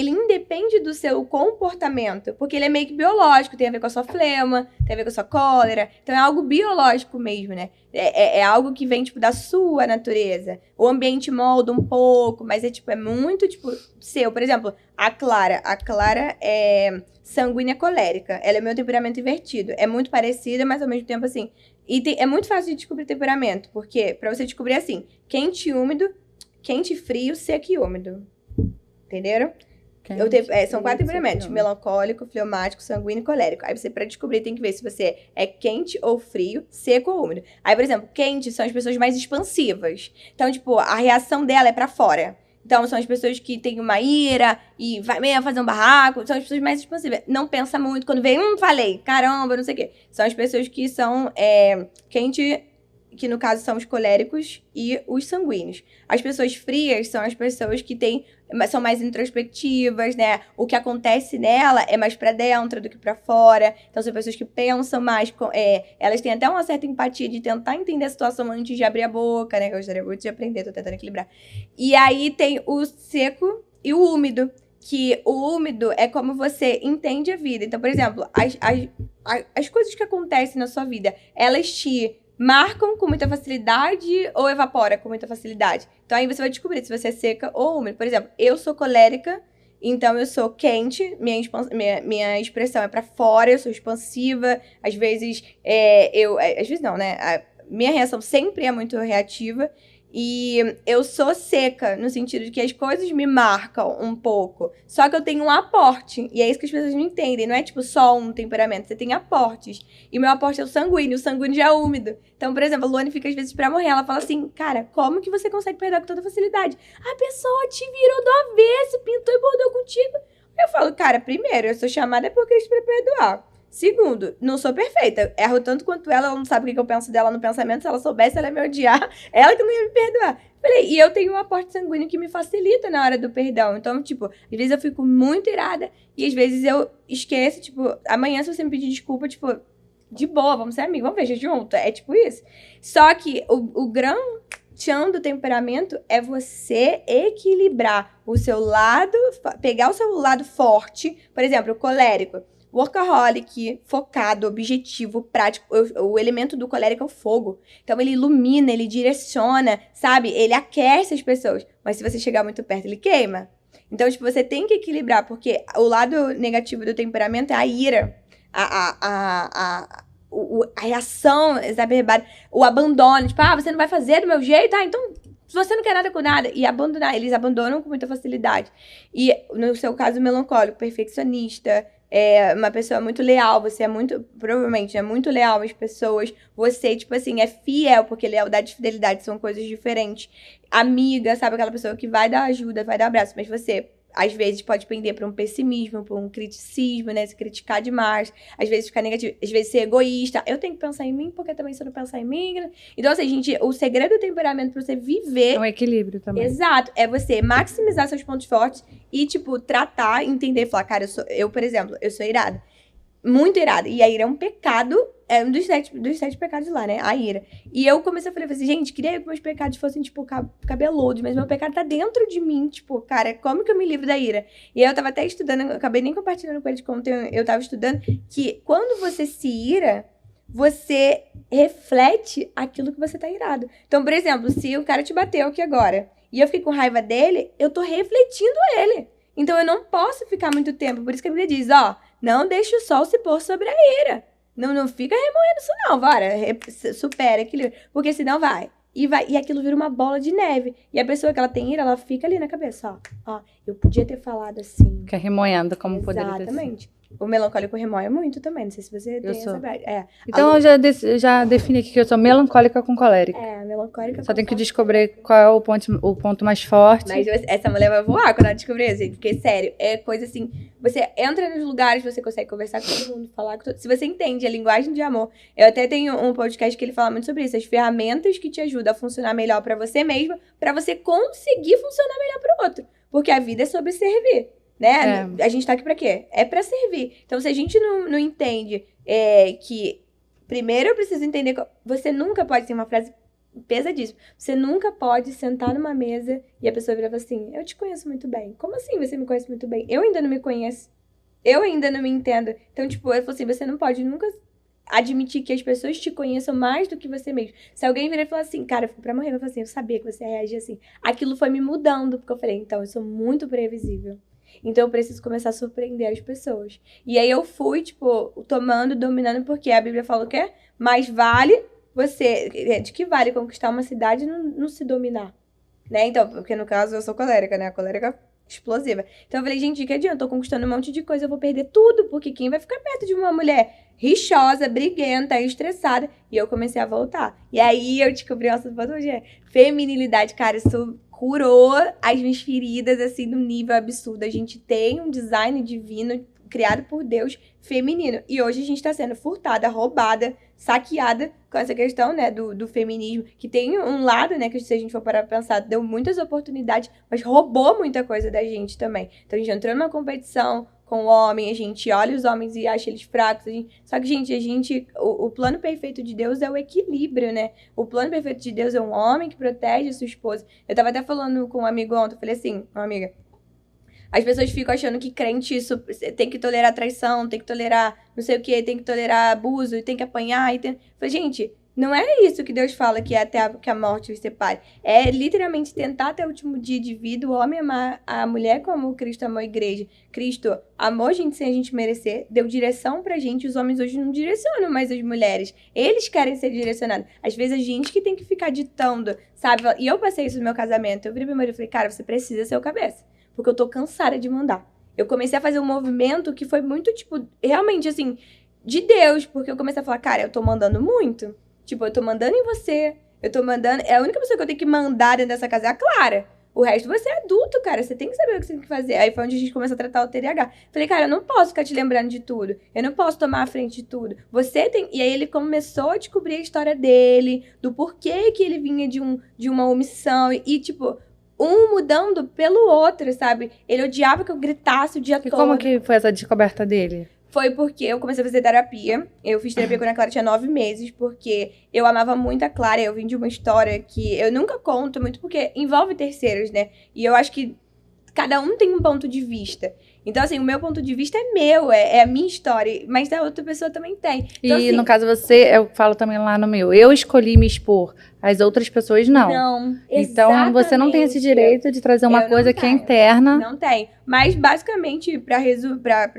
S2: independe do seu comportamento, porque ele é meio que biológico, tem a ver com a sua flema, tem a ver com a sua cólera. Então, é algo biológico mesmo, né? É algo que vem, tipo, da sua natureza. O ambiente molda um pouco, mas é muito, tipo, seu. Por exemplo, a Clara é sanguínea colérica. Ela é meu temperamento invertido. É muito parecida, mas ao mesmo tempo, assim... é muito fácil de descobrir temperamento, porque pra você descobrir, assim, quente e úmido, quente, frio, seco e úmido. Entenderam? São 4 temperamentos. Melancólico, fleumático, sanguíneo e colérico. Aí você, pra descobrir, tem que ver se você é quente ou frio, seco ou úmido. Aí, por exemplo, quente são as pessoas mais expansivas. Então, tipo, a reação dela é pra fora. Então, são as pessoas que têm uma ira e vai mesmo fazer um barraco. São as pessoas mais expansivas. Não pensa muito. Quando vem, falei, caramba, não sei o quê. São as pessoas que são quente que no caso são os coléricos e os sanguíneos. As pessoas frias são as pessoas que são mais introspectivas, né? O que acontece nela é mais pra dentro do que pra fora. Então, são pessoas que pensam mais, elas têm até uma certa empatia de tentar entender a situação antes de abrir a boca, né? Que eu gostaria muito de aprender, tô tentando equilibrar. E aí tem o seco e o úmido, que o úmido é como você entende a vida. Então, por exemplo, as coisas que acontecem na sua vida, elas te marcam com muita facilidade ou evapora com muita facilidade. Então, aí você vai descobrir se você é seca ou úmida. Por exemplo, eu sou colérica, então eu sou quente, minha expressão é pra fora, eu sou expansiva. Às vezes, às vezes não, né? A minha reação sempre é muito reativa. E eu sou seca, no sentido de que as coisas me marcam um pouco. Só que eu tenho um aporte. E é isso que as pessoas não entendem. Não é tipo só um temperamento. Você tem aportes. E o meu aporte é o sanguíneo. O sanguíneo já é úmido. Então, por exemplo, a Luane fica às vezes pra morrer. Ela fala assim, cara, como que você consegue perdoar com tanta facilidade? A pessoa te virou do avesso, pintou e bordou contigo. Eu falo, cara, primeiro, eu sou chamada por Cristo pra perdoar. Segundo, não sou perfeita. Erro tanto quanto ela não sabe o que eu penso dela no pensamento. Se ela soubesse, ela ia me odiar. Ela que não ia me perdoar. Falei, e eu tenho um aporte sanguíneo que me facilita na hora do perdão. Então, tipo, às vezes eu fico muito irada e às vezes eu esqueço, tipo, amanhã se você me pedir desculpa, tipo, de boa, vamos ser amigos, vamos ver junto. É tipo isso. Só que o grão tchan do temperamento é você equilibrar o seu lado, pegar o seu lado forte. Por exemplo, o colérico. Workaholic, focado, objetivo, prático. O elemento do colérico é o fogo. Então, ele ilumina, ele direciona, sabe? Ele aquece as pessoas. Mas se você chegar muito perto, ele queima. Então, tipo, você tem que equilibrar, porque o lado negativo do temperamento é a ira. A reação exacerbada. O abandono. Tipo, você não vai fazer do meu jeito? Então... Se você não quer nada com nada, e abandonar, eles abandonam com muita facilidade. E, no seu caso, melancólico, perfeccionista, uma pessoa muito leal, você é muito, provavelmente, é muito leal às pessoas, você, tipo assim, é fiel, porque lealdade e fidelidade são coisas diferentes. Amiga, sabe, aquela pessoa que vai dar ajuda, vai dar abraço, mas você... Às vezes pode pender para um pessimismo, para um criticismo, né? Se criticar demais. Às vezes ficar negativo. Às vezes ser egoísta. Eu tenho que pensar em mim, porque também se eu não pensar em mim... Então, assim, gente, o segredo do temperamento para você viver...
S1: É um equilíbrio também.
S2: Exato. É você maximizar seus pontos fortes e, tipo, tratar, entender. Falar, cara, eu, por exemplo, eu sou irada. Muito irada. E a ira é um pecado... É um dos sete pecados lá, né? A ira. E eu comecei a falar assim, gente, queria que meus pecados fossem, tipo, cabeludos, mas meu pecado tá dentro de mim, tipo, cara, como que eu me livro da ira? E aí eu tava até estudando, eu acabei nem compartilhando com eles como eu tava estudando, que quando você se ira, você reflete aquilo que você tá irado. Então, por exemplo, se o cara te bateu aqui agora, e eu fiquei com raiva dele, eu tô refletindo ele. Então, eu não posso ficar muito tempo, por isso que a Bíblia diz, não deixe o sol se pôr sobre a ira. Não fica remoendo isso não, bora, supera, equilíbrio, porque senão vai, e aquilo vira uma bola de neve, e a pessoa que ela tem ira, ela fica ali na cabeça, eu podia ter falado assim.
S1: Fica remoendo como poderia ter sido.
S2: Exatamente. O melancólico remoia muito também, não sei se você tem essa prática.
S1: Então, eu já defini aqui que eu sou melancólica com colérica.
S2: Melancólica
S1: Só tem que descobrir qual é o ponto mais forte.
S2: Mas essa mulher vai voar quando ela descobrir isso, porque, sério, é coisa assim, você entra nos lugares, você consegue conversar com todo mundo, falar com todo... Se você entende a linguagem de amor, eu até tenho um podcast que ele fala muito sobre isso, as ferramentas que te ajudam a funcionar melhor pra você mesma, pra você conseguir funcionar melhor pro outro. Porque a vida é sobre servir. Né? A gente tá aqui pra quê? É pra servir. Então, se a gente não entende que... Primeiro, eu preciso entender que você nunca pode ter uma frase pesadíssima. Você nunca pode sentar numa mesa e a pessoa virar e falar assim, eu te conheço muito bem. Como assim você me conhece muito bem? Eu ainda não me conheço. Eu ainda não me entendo. Então, tipo, eu falo assim, você não pode nunca admitir que as pessoas te conheçam mais do que você mesmo. Se alguém virar e falar assim, cara, eu fico pra morrer, eu falo assim, eu sabia que você reagia assim. Aquilo foi me mudando, porque eu falei, então, eu sou muito previsível. Então, eu preciso começar a surpreender as pessoas. E aí, eu fui, tipo, dominando, porque a Bíblia fala o quê? Mais vale você... De que vale conquistar uma cidade e não se dominar? Né? Então, porque no caso, eu sou colérica, né? A colérica explosiva. Então, eu falei, gente, de que adianta? Eu tô conquistando um monte de coisa, eu vou perder tudo. Porque quem vai ficar perto de uma mulher rixosa, briguenta, estressada? E eu comecei a voltar. E aí, eu descobri, nossa, feminilidade, cara, isso curou as minhas feridas, assim, num nível absurdo. A gente tem um design divino criado por Deus, feminino. E hoje a gente tá sendo furtada, roubada, saqueada com essa questão, né, do feminismo, que tem um lado, né, que se a gente for parar pra pensar, deu muitas oportunidades, mas roubou muita coisa da gente também. Então a gente entrou numa competição com o homem, a gente olha os homens e acha eles fracos. Só que, gente, o plano perfeito de Deus é o equilíbrio, né? O plano perfeito de Deus é um homem que protege a sua esposa. Eu tava até falando com um amigo ontem, eu falei assim, uma amiga, as pessoas ficam achando que crente isso tem que tolerar traição, tem que tolerar não sei o quê, tem que tolerar abuso, tem que apanhar. Eu falei, gente, não é isso que Deus fala que é até que a morte os separe. É literalmente tentar até o último dia de vida, o homem amar a mulher como Cristo amou a igreja. Cristo amou a gente sem a gente merecer, deu direção pra gente. Os homens hoje não direcionam mais as mulheres. Eles querem ser direcionados. Às vezes a gente que tem que ficar ditando, sabe? E eu passei isso no meu casamento. Eu virei pro meu marido e falei, cara, você precisa ser o cabeça. Porque eu tô cansada de mandar. Eu comecei a fazer um movimento que foi muito, tipo, realmente, assim, de Deus. Porque eu comecei a falar, cara, eu tô mandando muito. Tipo, eu tô mandando em você, eu tô mandando... É a única pessoa que eu tenho que mandar dentro dessa casa é a Clara. O resto, você é adulto, cara. Você tem que saber o que você tem que fazer. Aí foi onde a gente começou a tratar o TDAH. Falei, cara, eu não posso ficar te lembrando de tudo. Eu não posso tomar a frente de tudo. Você tem... E aí ele começou a descobrir a história dele, do porquê que ele vinha de uma omissão. E, tipo, um mudando pelo outro, sabe? Ele odiava que eu gritasse o dia todo.
S1: E como que foi essa descoberta dele?
S2: Foi porque eu comecei a fazer terapia. Eu fiz terapia quando a Clara tinha 9 meses, porque eu amava muito a Clara. Eu vim de uma história que eu nunca conto muito, porque envolve terceiros, né? E eu acho que cada um tem um ponto de vista. Então, assim, o meu ponto de vista é meu, é a minha história, mas a outra pessoa também tem. Então,
S1: E
S2: assim,
S1: no caso você, eu falo também lá no meu, eu escolhi me expor, as outras pessoas não.
S2: Não,
S1: Então você não tem esse direito de trazer uma coisa que é interna.
S2: Não tem. Mas, basicamente, pra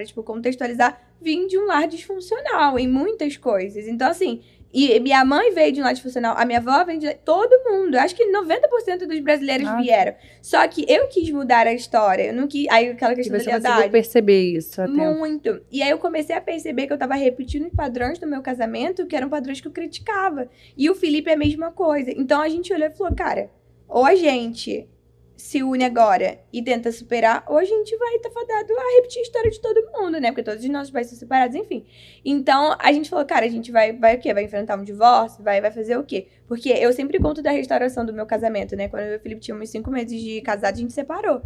S2: tipo, contextualizar, vim de um lar disfuncional em muitas coisas. Então, assim, e minha mãe veio de um lar disfuncional, a minha avó veio de... Todo mundo. Acho que 90% dos brasileiros vieram. Só que eu quis mudar a história. Eu não quis... Aí, aquela questão da
S1: lealdade. Você conseguiu perceber isso até.
S2: Muito. E aí, eu comecei a perceber que eu tava repetindo os padrões do meu casamento, que eram padrões que eu criticava. E o Felipe é a mesma coisa. Então, a gente olhou e falou, cara, ou a gente se une agora e tenta superar, ou a gente vai estar fadado a repetir a história de todo mundo, né? Porque todos os nossos pais são separados, enfim. Então, a gente falou, cara, a gente vai o quê? Vai enfrentar um divórcio? Vai fazer o quê? Porque eu sempre conto da restauração do meu casamento, né? Quando eu e o Felipe tínhamos 5 meses de casado, a gente separou.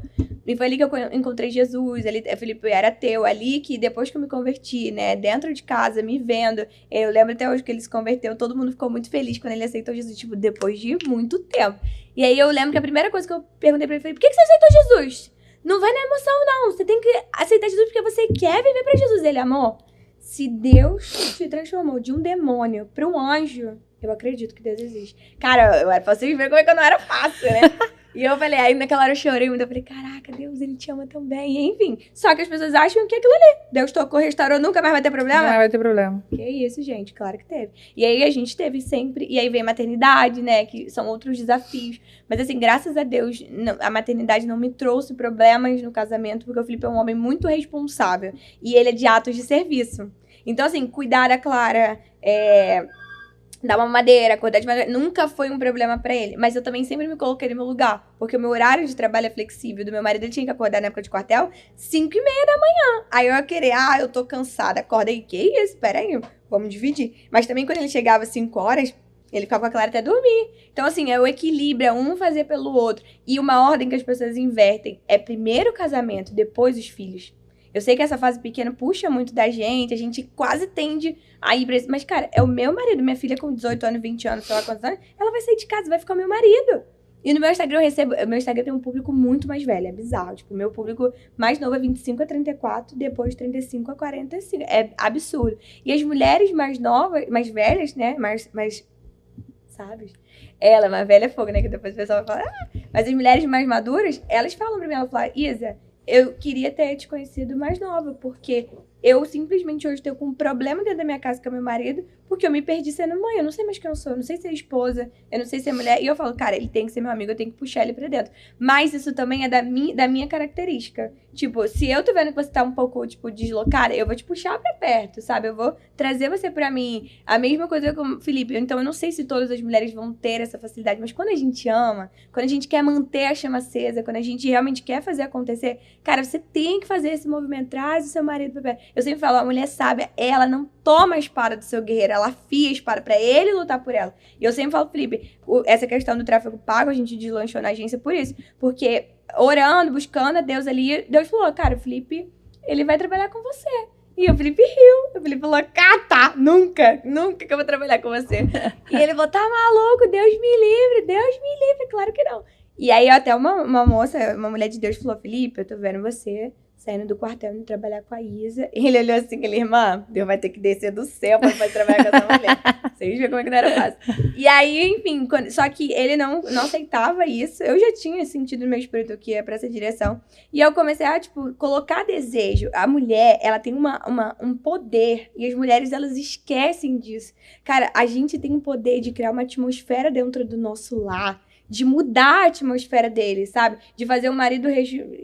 S2: E foi ali que eu encontrei Jesus, o Felipe era ateu, ali que depois que eu me converti, né? Dentro de casa, me vendo, eu lembro até hoje que ele se converteu, todo mundo ficou muito feliz quando ele aceitou Jesus, tipo, depois de muito tempo. E aí eu lembro que a primeira coisa que eu perguntei pra ele foi, por que você aceitou Jesus? Não vai na emoção, não. Você tem que aceitar Jesus porque você quer viver pra Jesus. Ele, amor, se Deus te transformou de um demônio pra um anjo, eu acredito que Deus existe. Cara, pra vocês verem como é que eu não era fácil, né? E eu falei, aí naquela hora eu chorei muito, eu falei, caraca, Deus, ele te ama também, enfim. Só que as pessoas acham que aquilo ali, Deus tocou, restaurou, nunca mais vai ter problema?
S1: Não vai ter problema.
S2: Que isso, gente, claro que teve. E aí a gente teve sempre, e aí vem a maternidade, né, que são outros desafios. Mas assim, graças a Deus, a maternidade não me trouxe problemas no casamento, porque o Felipe é um homem muito responsável. E ele é de atos de serviço. Então assim, cuidar da Clara, dar uma madeira, acordar de madeira, nunca foi um problema pra ele. Mas eu também sempre me coloquei no meu lugar, porque o meu horário de trabalho é flexível. Do meu marido, ele tinha que acordar na época de quartel 5:30 da manhã. Aí eu ia querer, eu tô cansada, acorda aí. Que isso? Peraí, vamos dividir. Mas também quando ele chegava às 5 horas, ele ficava com a Clara até dormir. Então assim, é o equilíbrio, é um fazer pelo outro. E uma ordem que as pessoas invertem é primeiro o casamento, depois os filhos. Eu sei que essa fase pequena puxa muito da gente, a gente quase tende a ir pra isso. Mas, cara, é o meu marido. Minha filha com 18 anos, 20 anos, sei lá quantos anos, ela vai sair de casa, vai ficar o meu marido. E no meu Instagram eu recebo... O meu Instagram tem um público muito mais velho, é bizarro. Tipo, o meu público mais novo é 25 a 34, depois 35 a 45. É absurdo. E as mulheres mais novas, mais velhas, né, mais sabe? Ela, mais velha é fogo, né, que depois o pessoal vai falar... Mas as mulheres mais maduras, elas falam pra mim, ela fala, Isa... Eu queria ter te conhecido mais nova, porque eu simplesmente hoje estou com um problema dentro da minha casa com meu marido, porque eu me perdi sendo mãe, eu não sei mais quem eu sou, eu não sei ser esposa, eu não sei ser mulher. E eu falo, cara, ele tem que ser meu amigo, eu tenho que puxar ele pra dentro. Mas isso também é da minha característica. Tipo, se eu tô vendo que você tá um pouco, tipo, deslocada, eu vou te puxar pra perto, sabe? Eu vou trazer você pra mim. A mesma coisa com o Felipe. Então, eu não sei se todas as mulheres vão ter essa facilidade, mas quando a gente ama, quando a gente quer manter a chama acesa, quando a gente realmente quer fazer acontecer, cara, você tem que fazer esse movimento. Traz o seu marido pra perto. Eu sempre falo, a mulher sábia, ela não toma a espada do seu guerreiro, ela afia a espada pra ele lutar por ela. E eu sempre falo, Felipe, essa questão do tráfego pago, a gente deslanchou na agência por isso. Porque orando, buscando a Deus ali, Deus falou, cara, o Felipe, ele vai trabalhar com você. E o Felipe riu. O Felipe falou, tá, nunca que eu vou trabalhar com você. E ele falou, tá maluco, Deus me livre, claro que não. E aí até uma moça, uma mulher de Deus falou, Felipe, eu tô vendo você saindo do quartel indo trabalhar com a Isa. E ele olhou assim, aquele irmã, Deus vai ter que descer do céu pra trabalhar com essa mulher. Vocês viram como é que não era fácil. E aí, enfim, só que ele não aceitava isso. Eu já tinha sentido no meu espírito que ia pra essa direção. E eu comecei a, tipo, colocar desejo. A mulher, ela tem um poder. E as mulheres, elas esquecem disso. Cara, a gente tem um poder de criar uma atmosfera dentro do nosso lar. De mudar a atmosfera dele, sabe? De fazer um marido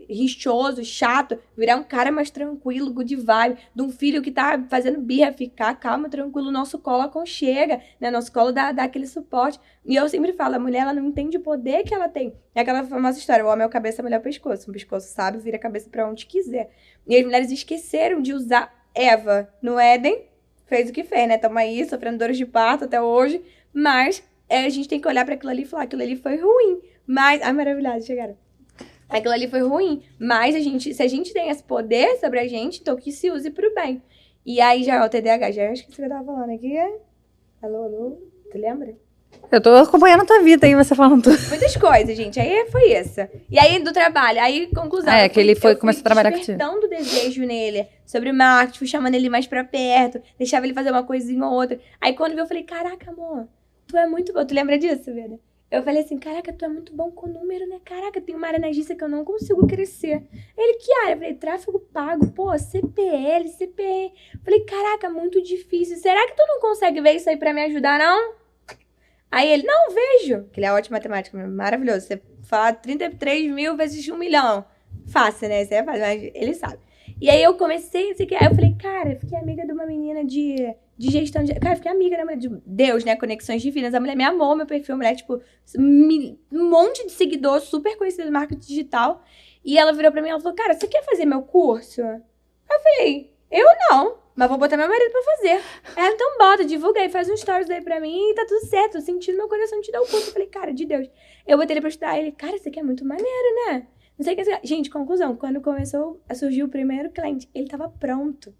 S2: rixoso, chato, virar um cara mais tranquilo, good vibe. De um filho que tá fazendo birra, ficar calmo, tranquilo. Nosso colo aconchega, né? Nosso colo dá aquele suporte. E eu sempre falo, a mulher, ela não entende o poder que ela tem. É aquela famosa história, o homem é o cabeça, a mulher é o pescoço. Um pescoço sabe, vira a cabeça pra onde quiser. E as mulheres esqueceram de usar Eva no Éden. Fez o que fez, né? Tamo aí, sofrendo dores de parto até hoje. Mas... a gente tem que olhar para aquilo ali e falar, aquilo ali foi ruim, mas... Ai, maravilhoso, chegaram. Aquilo ali foi ruim, mas se a gente tem esse poder sobre a gente, então que se use pro bem. E aí, já, o TDAH, já acho que você tava falando aqui, Alô, tu lembra?
S1: Eu tô acompanhando a tua vida aí, você falando tudo.
S2: Muitas coisas, gente, aí foi isso. E aí, do trabalho, aí, conclusão.
S1: Que ele começou a trabalhar contigo.
S2: Despertando o desejo nele, sobre marketing, fui chamando ele mais pra perto, deixava ele fazer uma coisinha ou outra. Aí, quando viu, eu falei, caraca, amor, tu é muito bom. Tu lembra disso, Vera? Eu falei assim, caraca, tu é muito bom com número, né? Caraca, tem uma área na agência que eu não consigo crescer. Ele, que área? Eu falei, tráfego pago, pô, CPL, CPE. Eu falei, caraca, muito difícil. Será que tu não consegue ver isso aí pra me ajudar, não? Aí ele, não, vejo. Que ele é ótimo matemática, maravilhoso. Você fala 33 mil vezes 1 milhão. Fácil, né? Isso é fácil, mas ele sabe. E aí eu comecei, não sei o que. Aí eu falei, cara, fiquei amiga de uma menina de gestão de... Cara, fiquei amiga, né, de Deus, né? Conexões divinas. A mulher me amou, meu perfil. A mulher, tipo, um monte de seguidor, super conhecida do marketing digital. E ela virou pra mim e falou, cara, você quer fazer meu curso? Aí eu falei, eu não, mas vou botar meu marido pra fazer. Ela, então bota, divulga aí, faz um stories aí pra mim e tá tudo certo. Tô sentindo meu coração te dar o curso. Eu falei, cara, de Deus. Eu botei ele pra estudar. Ele, cara, isso aqui é muito maneiro, né? Não sei o que... Gente, conclusão, quando começou a surgir o primeiro cliente, ele tava pronto.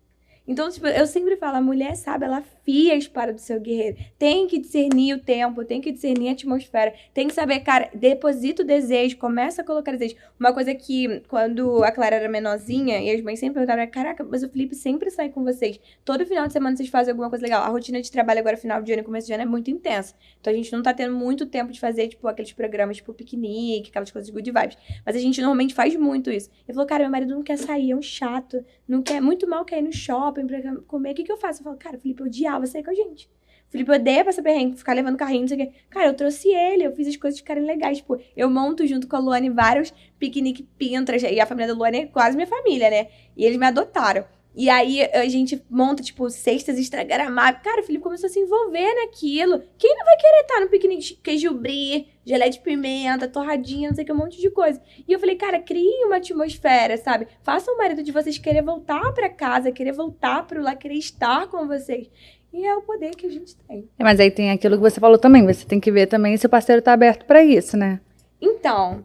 S2: Então, tipo, eu sempre falo, a mulher sabe, ela afia a espada do seu guerreiro. Tem que discernir o tempo, tem que discernir a atmosfera, tem que saber, cara, deposita o desejo, começa a colocar desejo. Uma coisa que, quando a Clara era menorzinha, e as mães sempre perguntavam, caraca, mas o Felipe sempre sai com vocês. Todo final de semana vocês fazem alguma coisa legal. A rotina de trabalho agora, final de ano e começo de ano, é muito intensa. Então, a gente não tá tendo muito tempo de fazer, tipo, aqueles programas, tipo, piquenique, aquelas coisas de good vibes. Mas a gente normalmente faz muito isso. Ele falou, cara, meu marido não quer sair, é um chato, não quer, muito mal quer ir no shopping pra comer, o que eu faço? Eu falo, cara, o Felipe odiava sair com a gente. O Felipe odeia passar perrengue, ficar levando carrinho, não sei o quê. Cara, eu trouxe ele, eu fiz as coisas ficarem legais. Tipo, eu monto junto com a Luane vários piquenique Pinterest, e a família da Luane é quase minha família, né? E eles me adotaram. E aí a gente monta, tipo, cestas instagramáveis. Cara, o Felipe começou a se envolver naquilo. Quem não vai querer estar no piquenique de queijo brie, gelé de pimenta, torradinha, não sei o que, um monte de coisa. E eu falei, cara, crie uma atmosfera, sabe? Faça o marido de vocês querer voltar pra casa, querer voltar pro lá, querer estar com vocês. E é o poder que a gente tem.
S1: Mas aí tem aquilo que você falou também. Você tem que ver também se o parceiro tá aberto pra isso, né?
S2: Então,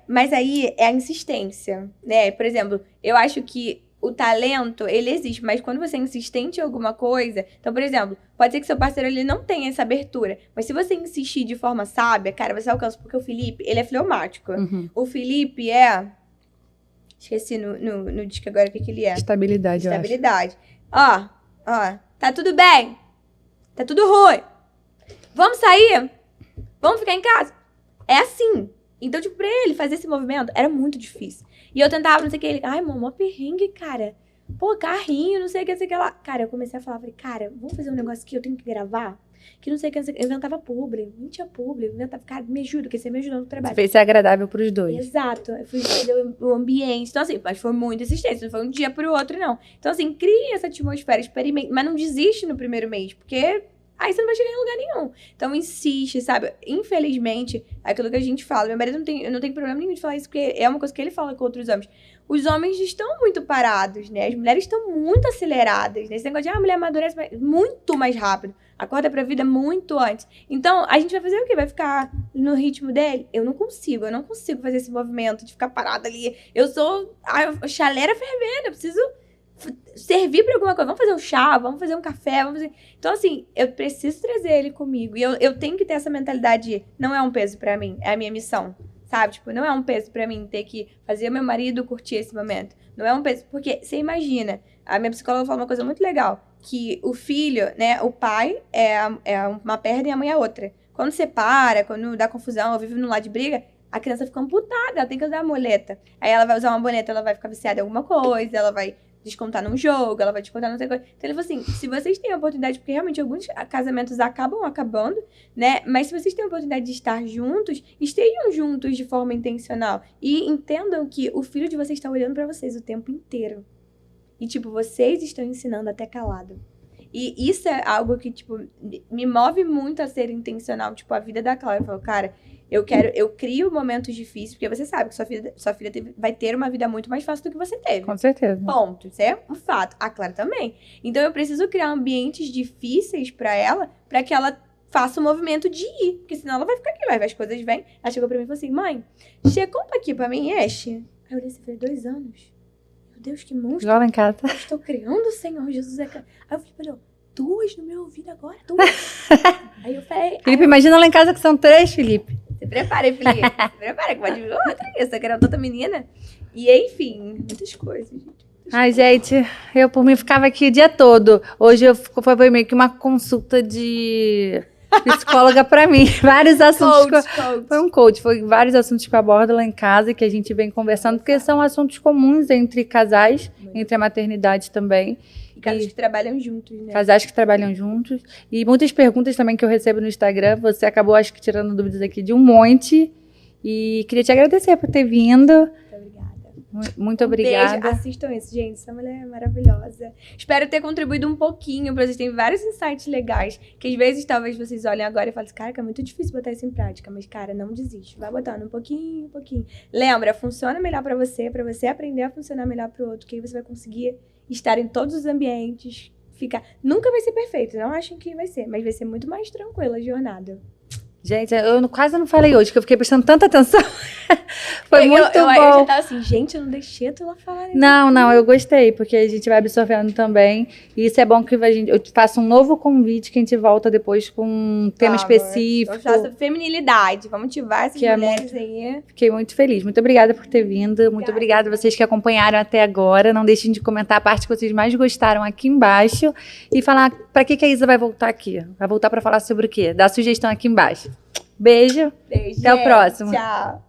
S2: mas aí é a insistência, né? Por exemplo, eu acho que o talento, ele existe, mas quando você é insistente em alguma coisa... Então, por exemplo, pode ser que seu parceiro ele não tenha essa abertura, mas se você insistir de forma sábia, cara, você alcança. Porque o Felipe, ele é fleumático.
S1: Uhum.
S2: O Felipe é... Esqueci no disco agora o que ele é.
S1: Estabilidade, eu acho.
S2: Estabilidade. Ó, tá tudo bem. Tá tudo ruim. Vamos sair? Vamos ficar em casa? É assim. Então, tipo, pra ele fazer esse movimento, era muito difícil. E eu tentava, não sei o que, ele... Ai, mó perrengue, cara. Pô, carrinho, não sei o que, não sei o que lá. Cara, eu comecei a falar, falei, cara, vamos fazer um negócio que eu tenho que gravar? Que não sei o que, não sei o que. Eu inventava publi, não tinha publi, eu inventava, cara, me ajuda, que você me ajudou no trabalho.
S1: Você fez ser agradável pros dois.
S2: Exato, eu fui fazer o ambiente. Então, assim, mas foi muita insistência, não foi um dia pro outro, não. Então, assim, cria essa atmosfera, experimente, mas não desiste no primeiro mês, porque aí você não vai chegar em lugar nenhum. Então, insiste, sabe? Infelizmente, é aquilo que a gente fala. Meu marido eu não tenho problema nenhum de falar isso, porque é uma coisa que ele fala com outros homens. Os homens estão muito parados, né? As mulheres estão muito aceleradas, né? Esse negócio de, a mulher amadurece muito mais rápido. Acorda pra vida muito antes. Então, a gente vai fazer o quê? Vai ficar no ritmo dele? Eu não consigo fazer esse movimento de ficar parada ali. Eu sou a chaleira fervendo, eu preciso servir pra alguma coisa. Vamos fazer um chá, vamos fazer um café, vamos fazer... Então, assim, eu preciso trazer ele comigo. E eu tenho que ter essa mentalidade de, não é um peso pra mim, é a minha missão. Sabe? Tipo, não é um peso pra mim ter que fazer meu marido curtir esse momento. Não é um peso. Porque, você imagina, a minha psicóloga falou uma coisa muito legal, que o filho, né, o pai é uma perna e a mãe é a outra. Quando separa, quando dá confusão, ou vive no lado de briga, a criança fica amputada, ela tem que usar a muleta. Aí ela vai usar uma boneta, ela vai ficar viciada em alguma coisa, ela vai descontar num jogo, ela vai descontar não sei coisa. Então ele falou assim, se vocês têm a oportunidade, porque realmente alguns casamentos acabam acabando, né? Mas se vocês têm a oportunidade de estar juntos, estejam juntos de forma intencional. E entendam que o filho de vocês está olhando pra vocês o tempo inteiro. E, tipo, vocês estão ensinando até calado. E isso é algo que, tipo, me move muito a ser intencional. Tipo, a vida da Clara. Eu falo, cara, eu crio momentos difíceis, porque você sabe que sua filha vai ter uma vida muito mais fácil do que você teve.
S1: Com certeza.
S2: Ponto. Isso é um fato. A Clara também. Então, eu preciso criar ambientes difíceis pra ela que ela faça o movimento de ir. Porque senão ela vai ficar aqui, vai ver as coisas vêm. Ela chegou pra mim e falou assim, mãe, conta aqui pra mim, Ash. Aí eu olhei assim, falei, 2 anos. Meu Deus, que monstro.
S1: Igual lá em casa.
S2: Eu estou criando, Senhor Jesus. Aí eu falei, 2 no meu ouvido agora? 2? Aí eu falei...
S1: Felipe, imagina lá em casa que são 3, Felipe.
S2: Se prepare, Felipe. Se prepare, que pode vir outra. Essa querendo outra menina. E enfim, muitas coisas, gente.
S1: Ai, gente, eu por mim ficava aqui o dia todo. Hoje foi meio que uma consulta de psicóloga pra mim. Vários assuntos.
S2: Coach.
S1: Foi um coach, foi vários assuntos que eu abordo lá em casa que a gente vem conversando, porque são assuntos comuns entre casais, entre a maternidade também.
S2: E casais que trabalham juntos, né?
S1: Casais que trabalham juntos. E muitas perguntas também que eu recebo no Instagram. Você acabou, acho que, tirando dúvidas aqui de um monte. E queria te agradecer por ter vindo. Muito obrigada.
S2: Beijo. Assistam isso, gente. Essa mulher é maravilhosa. Espero ter contribuído um pouquinho para vocês terem vários insights legais. Que às vezes, talvez, vocês olhem agora e falem assim, cara, é muito difícil botar isso em prática. Mas, cara, não desiste. Vai botando um pouquinho, um pouquinho. Lembra, funciona melhor para você aprender a funcionar melhor para o outro. Que aí você vai conseguir estar em todos os ambientes. Nunca vai ser perfeito. Não achem que vai ser. Mas vai ser muito mais tranquila a jornada.
S1: Gente, eu quase não falei hoje, que eu fiquei prestando tanta atenção. Foi muito bom.
S2: Eu já tava assim, gente, eu não deixei tu lá falar.
S1: Não, eu gostei, porque a gente vai absorvendo também. E isso é bom que eu faço um novo convite, que a gente volta depois com um tema específico.
S2: Vamos falar sobre feminilidade, vamos ativar essas mulheres aí.
S1: Fiquei muito feliz. Muito obrigada por ter vindo. Muito obrigada a vocês que acompanharam até agora. Não deixem de comentar a parte que vocês mais gostaram aqui embaixo. E falar pra que a Isa vai voltar aqui. Vai voltar pra falar sobre o quê? Dá sugestão aqui embaixo. Beijo.
S2: Beijo.
S1: Até o próximo.
S2: Tchau.